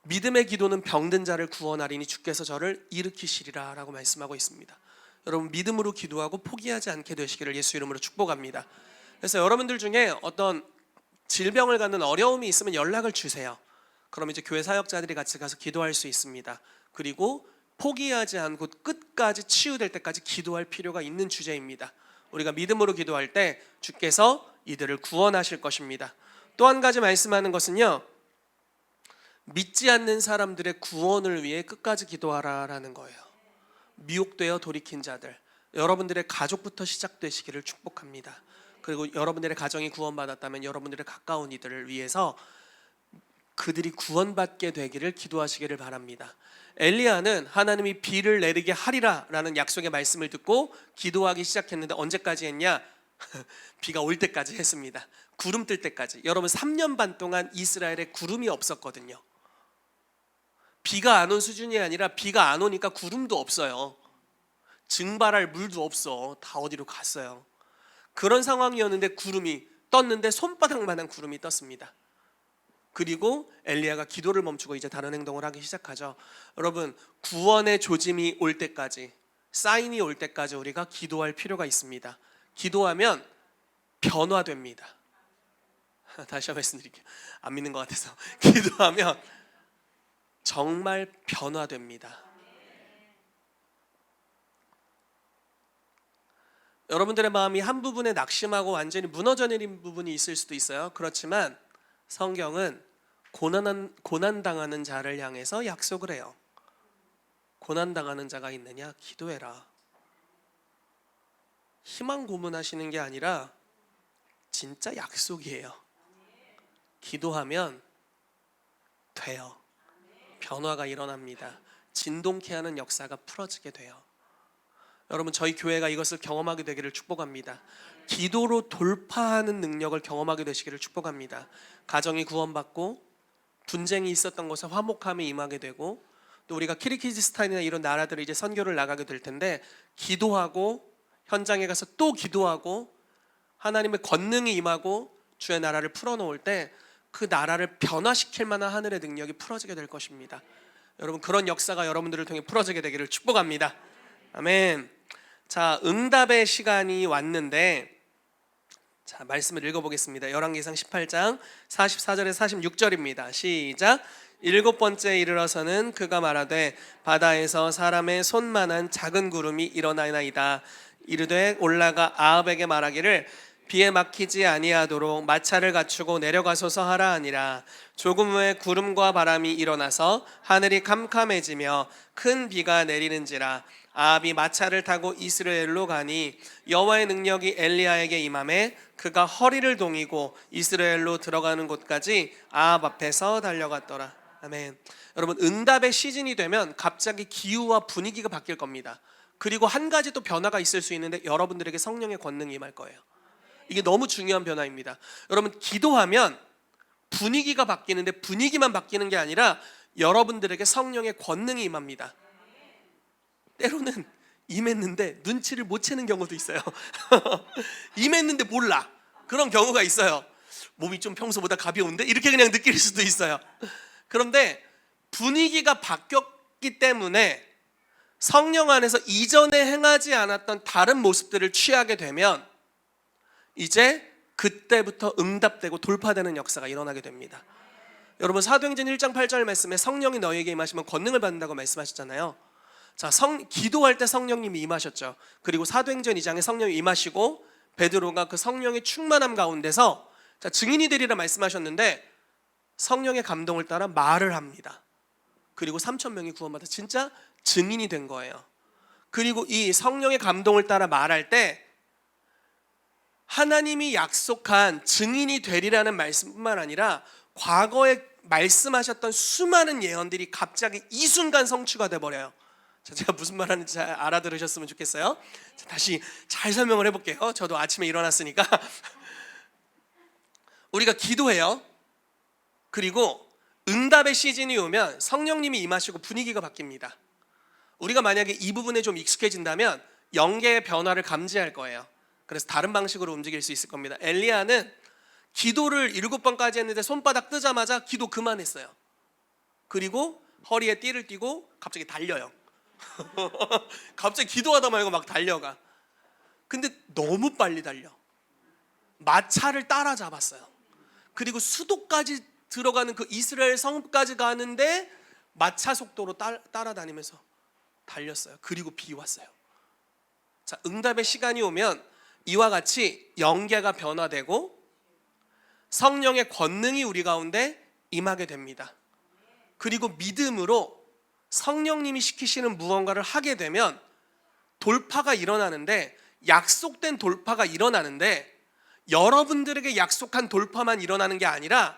믿음의 기도는 병든 자를 구원하리니 주께서 저를 일으키시리라 라고 말씀하고 있습니다. 여러분, 믿음으로 기도하고 포기하지 않게 되시기를 예수 이름으로 축복합니다. 그래서 여러분들 중에 어떤 질병을 갖는 어려움이 있으면 연락을 주세요. 그럼 이제 교회 사역자들이 같이 가서 기도할 수 있습니다. 그리고 포기하지 않고 끝까지 치유될 때까지 기도할 필요가 있는 주제입니다. 우리가 믿음으로 기도할 때 주께서 이들을 구원하실 것입니다. 또 한 가지 말씀하는 것은요, 믿지 않는 사람들의 구원을 위해 끝까지 기도하라라는 거예요. 미혹되어 돌이킨 자들, 여러분들의 가족부터 시작되시기를 축복합니다. 그리고 여러분들의 가정이 구원받았다면 여러분들의 가까운 이들을 위해서 그들이 구원받게 되기를 기도하시기를 바랍니다. 엘리야는 하나님이 비를 내리게 하리라 라는 약속의 말씀을 듣고 기도하기 시작했는데 언제까지 했냐? 비가 올 때까지 했습니다. 구름 뜰 때까지. 여러분 3년 반 동안 이스라엘에 구름이 없었거든요. 비가 안 온 수준이 아니라 비가 안 오니까 구름도 없어요. 증발할 물도 없어. 다 어디로 갔어요. 그런 상황이었는데 구름이 떴는데 손바닥만한 구름이 떴습니다. 그리고 엘리야가 기도를 멈추고 이제 다른 행동을 하기 시작하죠. 여러분, 구원의 조짐이 올 때까지, 사인이 올 때까지 우리가 기도할 필요가 있습니다. 기도하면 변화됩니다. 다시 한번 말씀드릴게요. 안 믿는 것 같아서. 기도하면 정말 변화됩니다. 여러분들의 마음이 한 부분에 낙심하고 완전히 무너져 내린 부분이 있을 수도 있어요. 그렇지만 성경은 고난당하는 자를 향해서 약속을 해요. 고난당하는 자가 있느냐? 기도해라. 희망 고문하시는 게 아니라 진짜 약속이에요. 기도하면 돼요. 변화가 일어납니다. 진동케 하는 역사가 풀어지게 돼요. 여러분, 저희 교회가 이것을 경험하게 되기를 축복합니다. 기도로 돌파하는 능력을 경험하게 되시기를 축복합니다. 가정이 구원받고 분쟁이 있었던 곳에 화목함이 임하게 되고, 또 우리가 키르기즈스탄이나 이런 나라들을 이제 선교를 나가게 될 텐데 기도하고 현장에 가서 또 기도하고 하나님의 권능이 임하고 주의 나라를 풀어놓을 때 그 나라를 변화시킬 만한 하늘의 능력이 풀어지게 될 것입니다. 여러분, 그런 역사가 여러분들을 통해 풀어지게 되기를 축복합니다. 아멘. 자, 응답의 시간이 왔는데, 자, 말씀을 읽어보겠습니다. 열왕기상 18장 44절에서 46절입니다. 시작. 일곱 번째 이르러서는 그가 말하되 바다에서 사람의 손만한 작은 구름이 일어나나이다. 이르되 올라가 아합에게 말하기를 비에 막히지 아니하도록 마차를 갖추고 내려가소서 하라 하니라. 조금 후에 구름과 바람이 일어나서 하늘이 캄캄해지며 큰 비가 내리는지라. 아합이 마차를 타고 이스라엘로 가니 여호와의 능력이 엘리야에게 임하매 그가 허리를 동이고 이스라엘로 들어가는 곳까지 아합 앞에서 달려갔더라. 아멘. 여러분, 응답의 시즌이 되면 갑자기 기후와 분위기가 바뀔 겁니다. 그리고 한 가지 또 변화가 있을 수 있는데 여러분들에게 성령의 권능이 임할 거예요. 이게 너무 중요한 변화입니다. 여러분, 기도하면 분위기가 바뀌는데 분위기만 바뀌는 게 아니라 여러분들에게 성령의 권능이 임합니다. 때로는 임했는데 눈치를 못 채는 경우도 있어요. 임했는데 몰라. 그런 경우가 있어요. 몸이 좀 평소보다 가벼운데? 이렇게 그냥 느낄 수도 있어요. 그런데 분위기가 바뀌었기 때문에 성령 안에서 이전에 행하지 않았던 다른 모습들을 취하게 되면 이제 그때부터 응답되고 돌파되는 역사가 일어나게 됩니다. 여러분, 사도행전 1장 8절 말씀에 성령이 너희에게 임하시면 권능을 받는다고 말씀하셨잖아요. 자, 기도할 때 성령님이 임하셨죠. 그리고 사도행전 2장에 성령이 임하시고 베드로가 그 성령의 충만함 가운데서 자, 증인이 되리라 말씀하셨는데 성령의 감동을 따라 말을 합니다. 그리고 3,000명이 구원받아 진짜 증인이 된 거예요. 그리고 이 성령의 감동을 따라 말할 때 하나님이 약속한 증인이 되리라는 말씀뿐만 아니라 과거에 말씀하셨던 수많은 예언들이 갑자기 이 순간 성취가 돼버려요. 제가 무슨 말 하는지 잘 알아들으셨으면 좋겠어요. 다시 잘 설명을 해볼게요. 저도 아침에 일어났으니까. 우리가 기도해요. 그리고 응답의 시즌이 오면 성령님이 임하시고 분위기가 바뀝니다. 우리가 만약에 이 부분에 좀 익숙해진다면 영계의 변화를 감지할 거예요. 그래서 다른 방식으로 움직일 수 있을 겁니다. 엘리야는 기도를 7번까지 했는데 손바닥 뜨자마자 기도 그만했어요. 그리고 허리에 띠를 띠고 갑자기 달려요. 갑자기 기도하다 말고 막 달려가. 근데 너무 빨리 달려. 마차를 따라잡았어요. 그리고 수도까지 들어가는 그 이스라엘 성까지 가는데 마차 속도로 따라다니면서 달렸어요. 그리고 비 왔어요. 자, 응답의 시간이 오면 이와 같이 영계가 변화되고 성령의 권능이 우리 가운데 임하게 됩니다. 그리고 믿음으로 성령님이 시키시는 무언가를 하게 되면 돌파가 일어나는데, 약속된 돌파가 일어나는데, 여러분들에게 약속한 돌파만 일어나는 게 아니라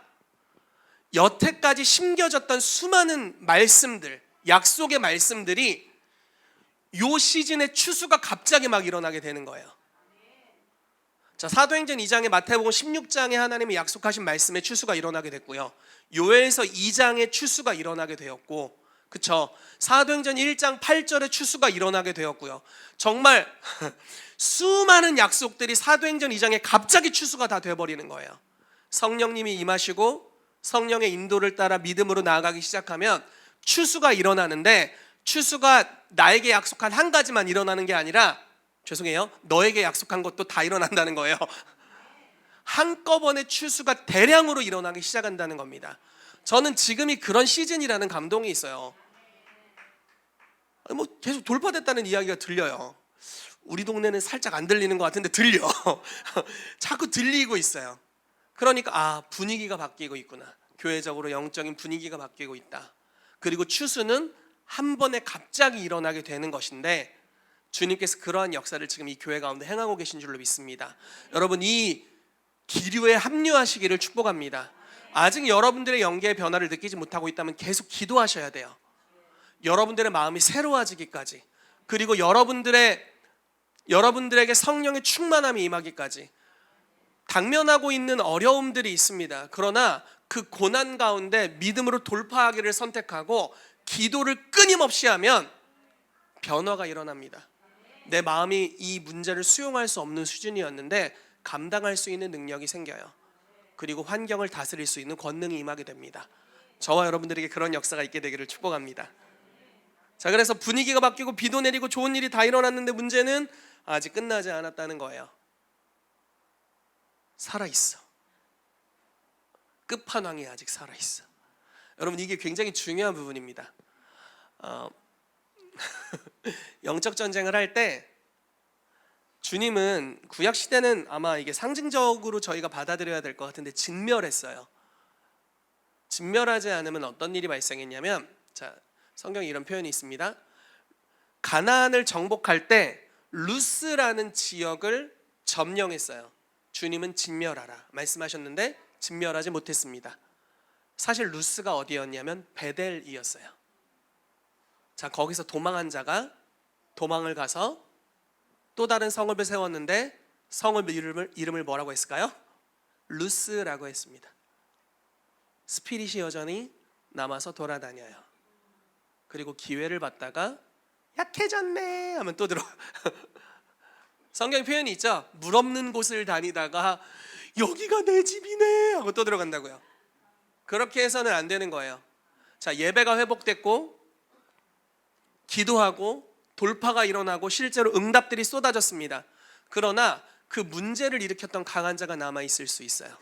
여태까지 심겨졌던 수많은 말씀들, 약속의 말씀들이 요 시즌의 추수가 갑자기 막 일어나게 되는 거예요. 자, 사도행전 2장에 마태복음 16장에 하나님이 약속하신 말씀의 추수가 일어나게 됐고요. 요엘서 2장의 추수가 일어나게 되었고, 그쵸? 사도행전 1장 8절의 추수가 일어나게 되었고요. 정말 수많은 약속들이 사도행전 2장에 갑자기 추수가 다 돼버리는 거예요. 성령님이 임하시고 성령의 인도를 따라 믿음으로 나아가기 시작하면 추수가 일어나는데, 추수가 나에게 약속한 한 가지만 일어나는 게 아니라, 죄송해요, 너에게 약속한 것도 다 일어난다는 거예요. 한꺼번에 추수가 대량으로 일어나기 시작한다는 겁니다. 저는 지금이 그런 시즌이라는 감동이 있어요. 뭐 계속 돌파됐다는 이야기가 들려요. 우리 동네는 살짝 안 들리는 것 같은데 들려. 자꾸 들리고 있어요. 그러니까 분위기가 바뀌고 있구나. 교회적으로 영적인 분위기가 바뀌고 있다. 그리고 추수는 한 번에 갑자기 일어나게 되는 것인데, 주님께서 그러한 역사를 지금 이 교회 가운데 행하고 계신 줄로 믿습니다. 여러분, 이 기류에 합류하시기를 축복합니다. 아직 여러분들의 영계의 변화를 느끼지 못하고 있다면 계속 기도하셔야 돼요. 여러분들의 마음이 새로워지기까지, 그리고 여러분들에게 성령의 충만함이 임하기까지. 당면하고 있는 어려움들이 있습니다. 그러나 그 고난 가운데 믿음으로 돌파하기를 선택하고 기도를 끊임없이 하면 변화가 일어납니다. 내 마음이 이 문제를 수용할 수 없는 수준이었는데 감당할 수 있는 능력이 생겨요. 그리고 환경을 다스릴 수 있는 권능이 임하게 됩니다. 저와 여러분들에게 그런 역사가 있게 되기를 축복합니다. 자, 그래서 분위기가 바뀌고 비도 내리고 좋은 일이 다 일어났는데 문제는 아직 끝나지 않았다는 거예요. 살아있어. 끝판왕이 아직 살아있어. 여러분, 이게 굉장히 중요한 부분입니다. 영적 전쟁을 할 때 주님은, 구약 시대는 아마 이게 상징적으로 저희가 받아들여야 될 것 같은데, 진멸했어요. 진멸하지 않으면 어떤 일이 발생했냐면, 자, 성경에 이런 표현이 있습니다. 가나안을 정복할 때 루스라는 지역을 점령했어요. 주님은 진멸하라 말씀하셨는데 진멸하지 못했습니다. 사실 루스가 어디였냐면 베델이었어요. 자, 거기서 도망한 자가 도망을 가서 또 다른 성읍을 세웠는데 성읍 이름을 뭐라고 했을까요? 루스라고 했습니다. 스피릿이 여전히 남아서 돌아다녀요. 그리고 기회를 받다가 약해졌네 하면 또 들어. 성경 표현이 있죠. 물 없는 곳을 다니다가 여기가 내 집이네 하고 또 들어간다고요. 그렇게 해서는 안 되는 거예요. 자, 예배가 회복됐고 기도하고 돌파가 일어나고 실제로 응답들이 쏟아졌습니다. 그러나 그 문제를 일으켰던 강한 자가 남아 있을 수 있어요.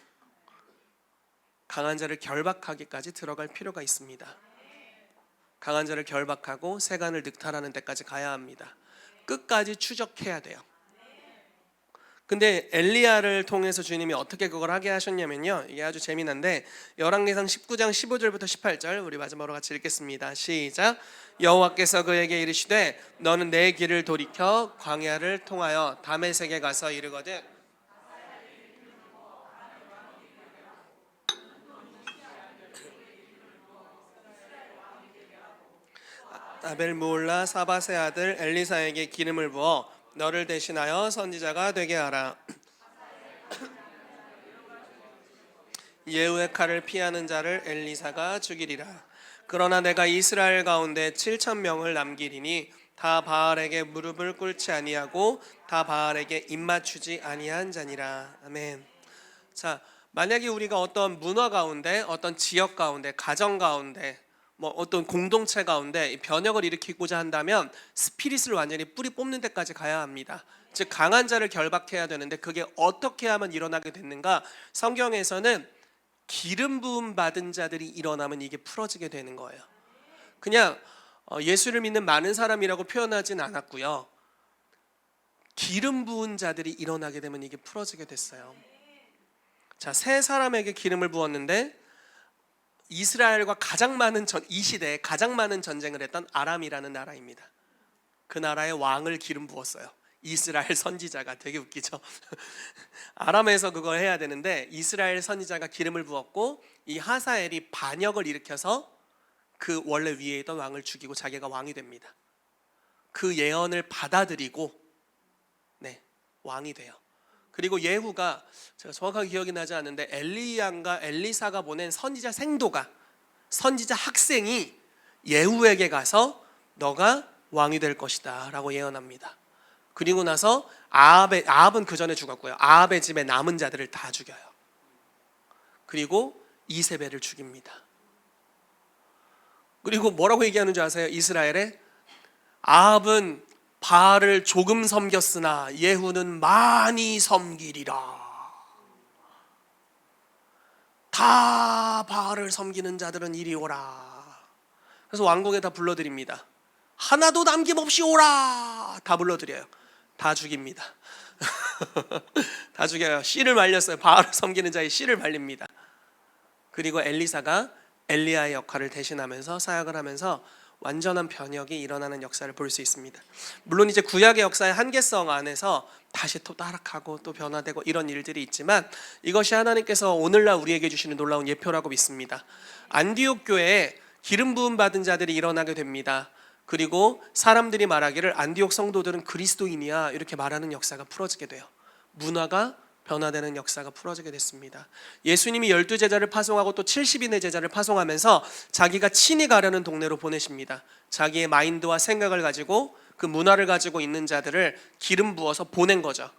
강한 자를 결박하기까지 들어갈 필요가 있습니다. 강한 자를 결박하고 세간을 늑탈하는 데까지 가야 합니다. 끝까지 추적해야 돼요. 근데 엘리야를 통해서 주님이 어떻게 그걸 하게 하셨냐면요, 이게 아주 재미난데 열왕기상 19장 15절부터 18절 우리 마지막으로 같이 읽겠습니다. 시작. 여호와께서 그에게 이르시되 너는 내 길을 돌이켜 광야를 통하여 다메섹에 가서 이르거든 아벨므올라 사밧의 아들 엘리사에게 기름을 부어 너를 대신하여 선지자가 되게 하라. 예후의 칼을 피하는 자를 엘리사가 죽이리라. 그러나 내가 이스라엘 가운데 7,000명을 남기리니 다 바알에게 무릎을 꿇지 아니하고 다 바알에게 입맞추지 아니한 자니라. 아멘. 자, 만약에 우리가 어떤 문화 가운데, 어떤 지역 가운데, 가정 가운데, 뭐 어떤 공동체 가운데 변혁을 일으키고자 한다면 스피릿을 완전히 뿌리 뽑는 데까지 가야 합니다. 즉 강한 자를 결박해야 되는데 그게 어떻게 하면 일어나게 됐는가? 성경에서는 기름 부음 받은 자들이 일어나면 이게 풀어지게 되는 거예요. 그냥 예수를 믿는 많은 사람이라고 표현하진 않았고요. 기름 부은 자들이 일어나게 되면 이게 풀어지게 됐어요. 자, 세 사람에게 기름을 부었는데 이스라엘과 이 시대에 가장 많은 전쟁을 했던 아람이라는 나라입니다. 그 나라의 왕을 기름 부었어요. 이스라엘 선지자가. 되게 웃기죠. 아람에서 그걸 해야 되는데 이스라엘 선지자가 기름을 부었고, 이 하사엘이 반역을 일으켜서 그 원래 위에 있던 왕을 죽이고 자기가 왕이 됩니다. 그 예언을 받아들이고 왕이 돼요. 그리고 예후가, 제가 정확하게 기억이 나지 않는데, 엘리야인가 엘리사가 보낸 선지자 생도가, 선지자 학생이 예후에게 가서 너가 왕이 될 것이다 라고 예언합니다. 그리고 나서 아합은 그 전에 죽었고요. 아합의 집에 남은 자들을 다 죽여요. 그리고 이세벨을 죽입니다. 그리고 뭐라고 얘기하는 줄 아세요? 이스라엘에 아합은 바알을 조금 섬겼으나 예후는 많이 섬기리라. 다 바알을 섬기는 자들은 이리 오라. 그래서 왕궁에 다 불러드립니다. 하나도 남김없이 오라. 다 불러드려요. 다 죽입니다. 다 죽여요. 씨를 말렸어요. 바알을 섬기는 자의 씨를 말립니다. 그리고 엘리사가 엘리야의 역할을 대신하면서 사역을 하면서 완전한 변혁이 일어나는 역사를 볼 수 있습니다. 물론 이제 구약의 역사의 한계성 안에서 다시 또 타락하고 또 변화되고 이런 일들이 있지만, 이것이 하나님께서 오늘날 우리에게 주시는 놀라운 예표라고 믿습니다. 안디옥 교회에 기름 부음 받은 자들이 일어나게 됩니다. 그리고 사람들이 말하기를 안디옥 성도들은 그리스도인이야 이렇게 말하는 역사가 풀어지게 돼요. 문화가 변화되는 역사가 풀어지게 됐습니다. 예수님이 12제자를 파송하고 또 70인의 제자를 파송하면서 자기가 친히 가려는 동네로 보내십니다. 자기의 마인드와 생각을 가지고 그 문화를 가지고 있는 자들을 기름 부어서 보낸 거죠.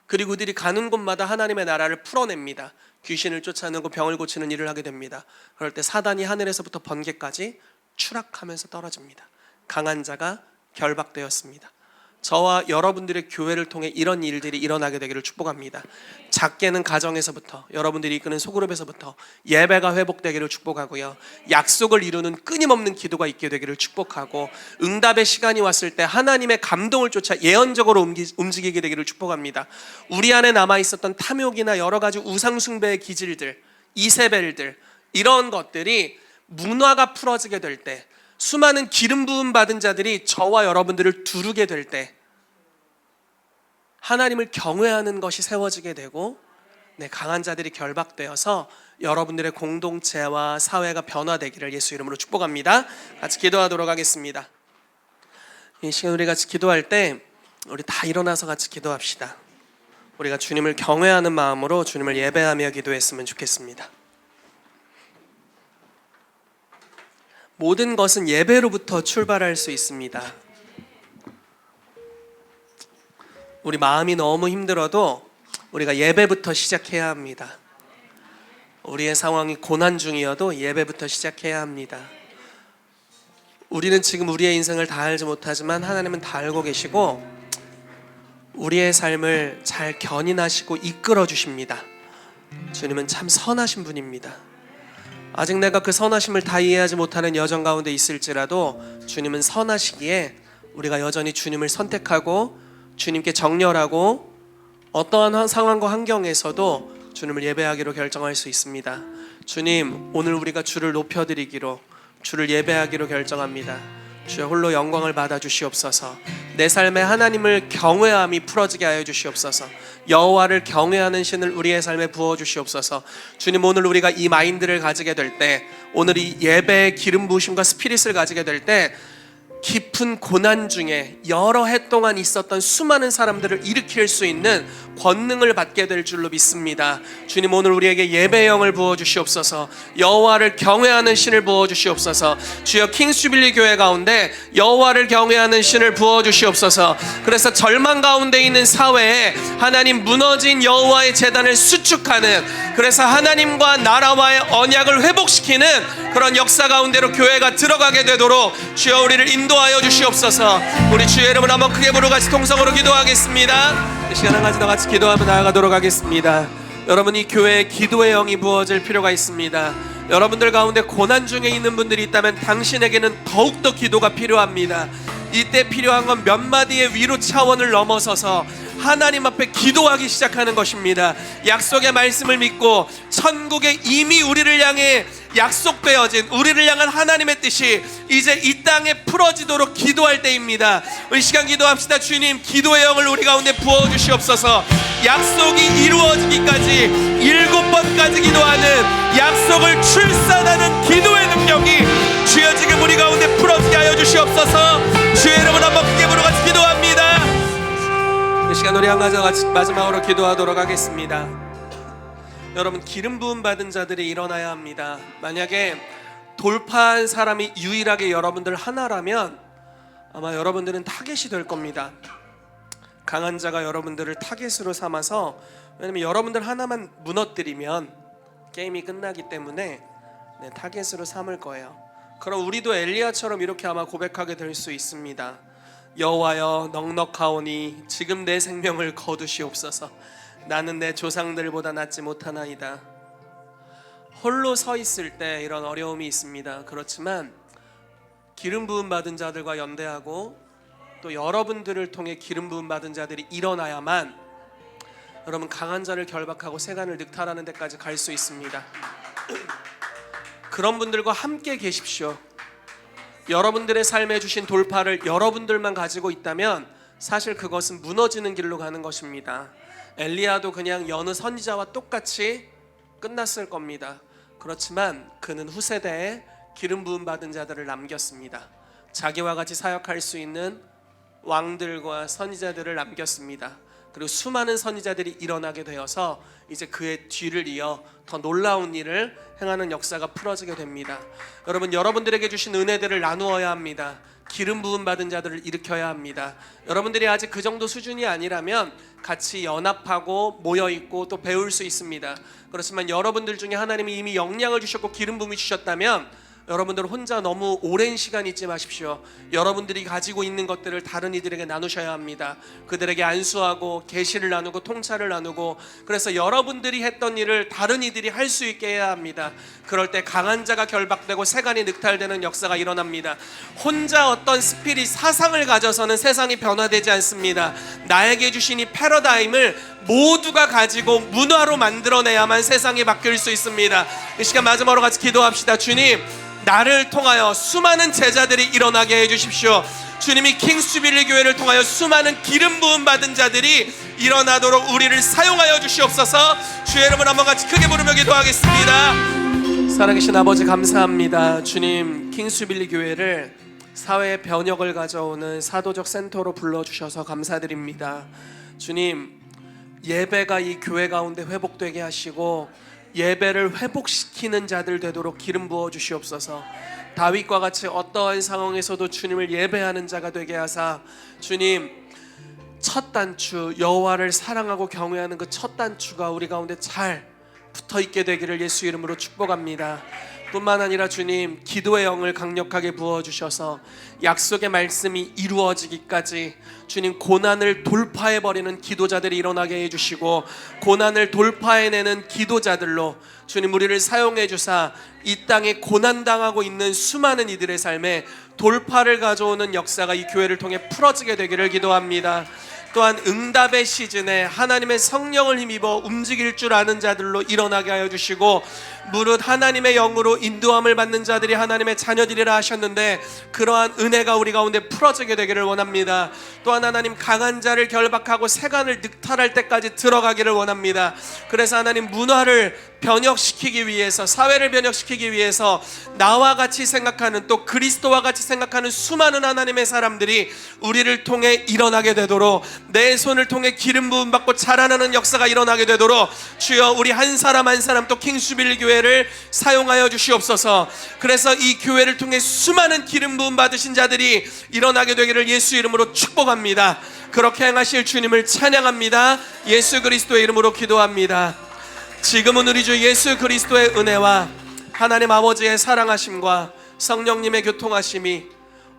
그리고 그들이 가는 곳마다 하나님의 나라를 풀어냅니다. 귀신을 쫓아내고 병을 고치는 일을 하게 됩니다. 그럴 때 사단이 하늘에서부터 번개까지 추락하면서 떨어집니다. 강한 자가 결박되었습니다. 저와 여러분들의 교회를 통해 이런 일들이 일어나게 되기를 축복합니다. 작게는 가정에서부터, 여러분들이 이끄는 소그룹에서부터 예배가 회복되기를 축복하고요. 약속을 이루는 끊임없는 기도가 있게 되기를 축복하고, 응답의 시간이 왔을 때 하나님의 감동을 쫓아 예언적으로 움직이게 되기를 축복합니다. 우리 안에 남아있었던 탐욕이나 여러 가지 우상숭배의 기질들, 이세벨들, 이런 것들이 문화가 풀어지게 될 때, 수많은 기름 부음 받은 자들이 저와 여러분들을 두르게 될 때 하나님을 경외하는 것이 세워지게 되고, 강한 자들이 결박되어서 여러분들의 공동체와 사회가 변화되기를 예수 이름으로 축복합니다. 같이 기도하도록 하겠습니다. 이 시간 우리 같이 기도할 때 우리 다 일어나서 같이 기도합시다. 우리가 주님을 경외하는 마음으로 주님을 예배하며 기도했으면 좋겠습니다. 모든 것은 예배로부터 출발할 수 있습니다. 우리 마음이 너무 힘들어도 우리가 예배부터 시작해야 합니다. 우리의 상황이 고난 중이어도 예배부터 시작해야 합니다. 우리는 지금 우리의 인생을 다 알지 못하지만 하나님은 다 알고 계시고 우리의 삶을 잘 견인하시고 이끌어 주십니다. 주님은 참 선하신 분입니다. 아직 내가 그 선하심을 다 이해하지 못하는 여정 가운데 있을지라도 주님은 선하시기에 우리가 여전히 주님을 선택하고 주님께 정렬하고 어떠한 상황과 환경에서도 주님을 예배하기로 결정할 수 있습니다. 주님, 오늘 우리가 주를 높여드리기로, 주를 예배하기로 결정합니다. 주여 홀로 영광을 받아 주시옵소서. 내 삶에 하나님을 경외함이 풀어지게 하여 주시옵소서. 여호와를 경외하는 신을 우리의 삶에 부어 주시옵소서. 주님, 오늘 우리가 이 마인드를 가지게 될 때, 오늘 이 예배의 기름 부으심과 스피릿을 가지게 될 때 깊은 고난 중에 여러 해 동안 있었던 수많은 사람들을 일으킬 수 있는 권능을 받게 될 줄로 믿습니다. 주님, 오늘 우리에게 예배의 영을 부어주시옵소서. 여호와를 경외하는 신을 부어주시옵소서. 주여, 킹스주빌리 교회 가운데 여호와를 경외하는 신을 부어주시옵소서. 그래서 절망 가운데 있는 사회에 하나님 무너진 여호와의 제단을 수축하는, 그래서 하나님과 나라와의 언약을 회복시키는 그런 역사 가운데로 교회가 들어가게 되도록 주여 우리를 인도하여 주시옵소서. 우리 주의 이름을 한번 크게 부르고 같이 통성으로 기도하겠습니다. 이 시간 한 가지 더 같이 기도하며 나아가도록 하겠습니다. 여러분이 교회에 기도의 영이 부어질 필요가 있습니다. 여러분들 가운데 고난 중에 있는 분들이 있다면 당신에게는 더욱더 기도가 필요합니다. 이때 필요한 건 몇 마디의 위로 차원을 넘어서서 하나님 앞에 기도하기 시작하는 것입니다. 약속의 말씀을 믿고 천국에 이미 우리를 향해 약속되어진, 우리를 향한 하나님의 뜻이 이제 이 땅에 풀어지도록 기도할 때입니다. 이 시간 기도합시다. 주님, 기도의 영을 우리 가운데 부어주시옵소서. 약속이 이루어지기까지 7번까지 기도하는, 약속을 출산하는 기도의 능력이 주여 지금 우리 가운데 풀어지게 하여 주시옵소서. 주의 이름으로 한번 크게 부르고 같이 기도합니다. 이 시간 우리 한 가지 같이 마지막으로 기도하도록 하겠습니다. 여러분, 기름 부음 받은 자들이 일어나야 합니다. 만약에 돌파한 사람이 유일하게 여러분들 하나라면 아마 여러분들은 타겟이 될 겁니다. 강한 자가 여러분들을 타겟으로 삼아서, 왜냐면 여러분들 하나만 무너뜨리면 게임이 끝나기 때문에 타겟으로 삼을 거예요. 그럼 우리도 엘리야처럼 이렇게 아마 고백하게 될 수 있습니다. 여호와여, 넉넉하오니 지금 내 생명을 거두시옵소서. 나는 내 조상들보다 낫지 못하나이다. 홀로 서 있을 때 이런 어려움이 있습니다. 그렇지만 기름 부음 받은 자들과 연대하고 또 여러분들을 통해 기름 부음 받은 자들이 일어나야만 여러분 강한 자를 결박하고 세간을 늑탈하는 데까지 갈 수 있습니다. 그런 분들과 함께 계십시오. 여러분들의 삶에 주신 돌파를 여러분들만 가지고 있다면 사실 그것은 무너지는 길로 가는 것입니다. 엘리야도 그냥 여느 선지자와 똑같이 끝났을 겁니다. 그렇지만 그는 후세대에 기름 부음 받은 자들을 남겼습니다. 자기와 같이 사역할 수 있는 왕들과 선지자들을 남겼습니다. 그리고 수많은 선지자들이 일어나게 되어서 이제 그의 뒤를 이어 더 놀라운 일을 행하는 역사가 풀어지게 됩니다. 여러분, 여러분들에게 주신 은혜들을 나누어야 합니다. 기름 부음 받은 자들을 일으켜야 합니다. 여러분들이 아직 그 정도 수준이 아니라면 같이 연합하고 모여있고 또 배울 수 있습니다. 그렇지만 여러분들 중에 하나님이 이미 역량을 주셨고 기름 부음이 주셨다면 여러분들 혼자 너무 오랜 시간 있지 마십시오. 여러분들이 가지고 있는 것들을 다른 이들에게 나누셔야 합니다. 그들에게 안수하고 계시를 나누고 통찰을 나누고, 그래서 여러분들이 했던 일을 다른 이들이 할 수 있게 해야 합니다. 그럴 때 강한 자가 결박되고 세간이 늑탈되는 역사가 일어납니다. 혼자 어떤 스피릿, 사상을 가져서는 세상이 변화되지 않습니다. 나에게 주신 이 패러다임을 모두가 가지고 문화로 만들어내야만 세상이 바뀔 수 있습니다. 이 시간 마지막으로 같이 기도합시다. 주님, 나를 통하여 수많은 제자들이 일어나게 해주십시오. 주님이 킹스주빌리 교회를 통하여 수많은 기름 부음 받은 자들이 일어나도록 우리를 사용하여 주시옵소서. 주의 이름을 한번 같이 크게 부르며 기도하겠습니다. 살아계신 아버지, 감사합니다. 주님, 킹스주빌리 교회를 사회의 변혁을 가져오는 사도적 센터로 불러주셔서 감사드립니다. 주님, 예배가 이 교회 가운데 회복되게 하시고 예배를 회복시키는 자들 되도록 기름 부어 주시옵소서. 다윗과 같이 어떠한 상황에서도 주님을 예배하는 자가 되게 하사, 주님, 첫 단추, 여호와를 사랑하고 경외하는 그 첫 단추가 우리 가운데 잘 붙어있게 되기를 예수 이름으로 축복합니다. 뿐만 아니라 주님, 기도의 영을 강력하게 부어주셔서 약속의 말씀이 이루어지기까지 주님, 고난을 돌파해버리는 기도자들이 일어나게 해주시고 고난을 돌파해내는 기도자들로 주님 우리를 사용해 주사 이 땅에 고난당하고 있는 수많은 이들의 삶에 돌파를 가져오는 역사가 이 교회를 통해 풀어지게 되기를 기도합니다. 또한 응답의 시즌에 하나님의 성령을 힘입어 움직일 줄 아는 자들로 일어나게 하여 주시고, 무릇 하나님의 영으로 인도함을 받는 자들이 하나님의 자녀들이라 하셨는데 그러한 은혜가 우리 가운데 풀어지게 되기를 원합니다. 또한 하나님, 강한 자를 결박하고 세간을 늑탈할 때까지 들어가기를 원합니다. 그래서 하나님, 문화를 변혁시키기 위해서, 사회를 변혁시키기 위해서 나와 같이 생각하는, 또 그리스도와 같이 생각하는 수많은 하나님의 사람들이 우리를 통해 일어나게 되도록, 내 손을 통해 기름 부음 받고 자라나는 역사가 일어나게 되도록 주여 우리 한 사람 한 사람 또 킹스주빌리 교회를 사용하여 주시옵소서. 그래서 이 교회를 통해 수많은 기름 부음 받으신 자들이 일어나게 되기를 예수 이름으로 축복합니다. 그렇게 행하실 주님을 찬양합니다. 예수 그리스도의 이름으로 기도합니다. 지금은 우리 주 예수 그리스도의 은혜와 하나님 아버지의 사랑하심과 성령님의 교통하심이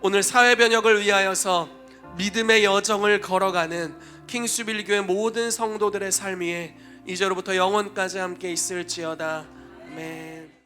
오늘 사회 변혁을 위하여서 믿음의 여정을 걸어가는 킹스주빌리 교회 모든 성도들의 삶 위에 이제로부터 영원까지 함께 있을지어다. 아멘.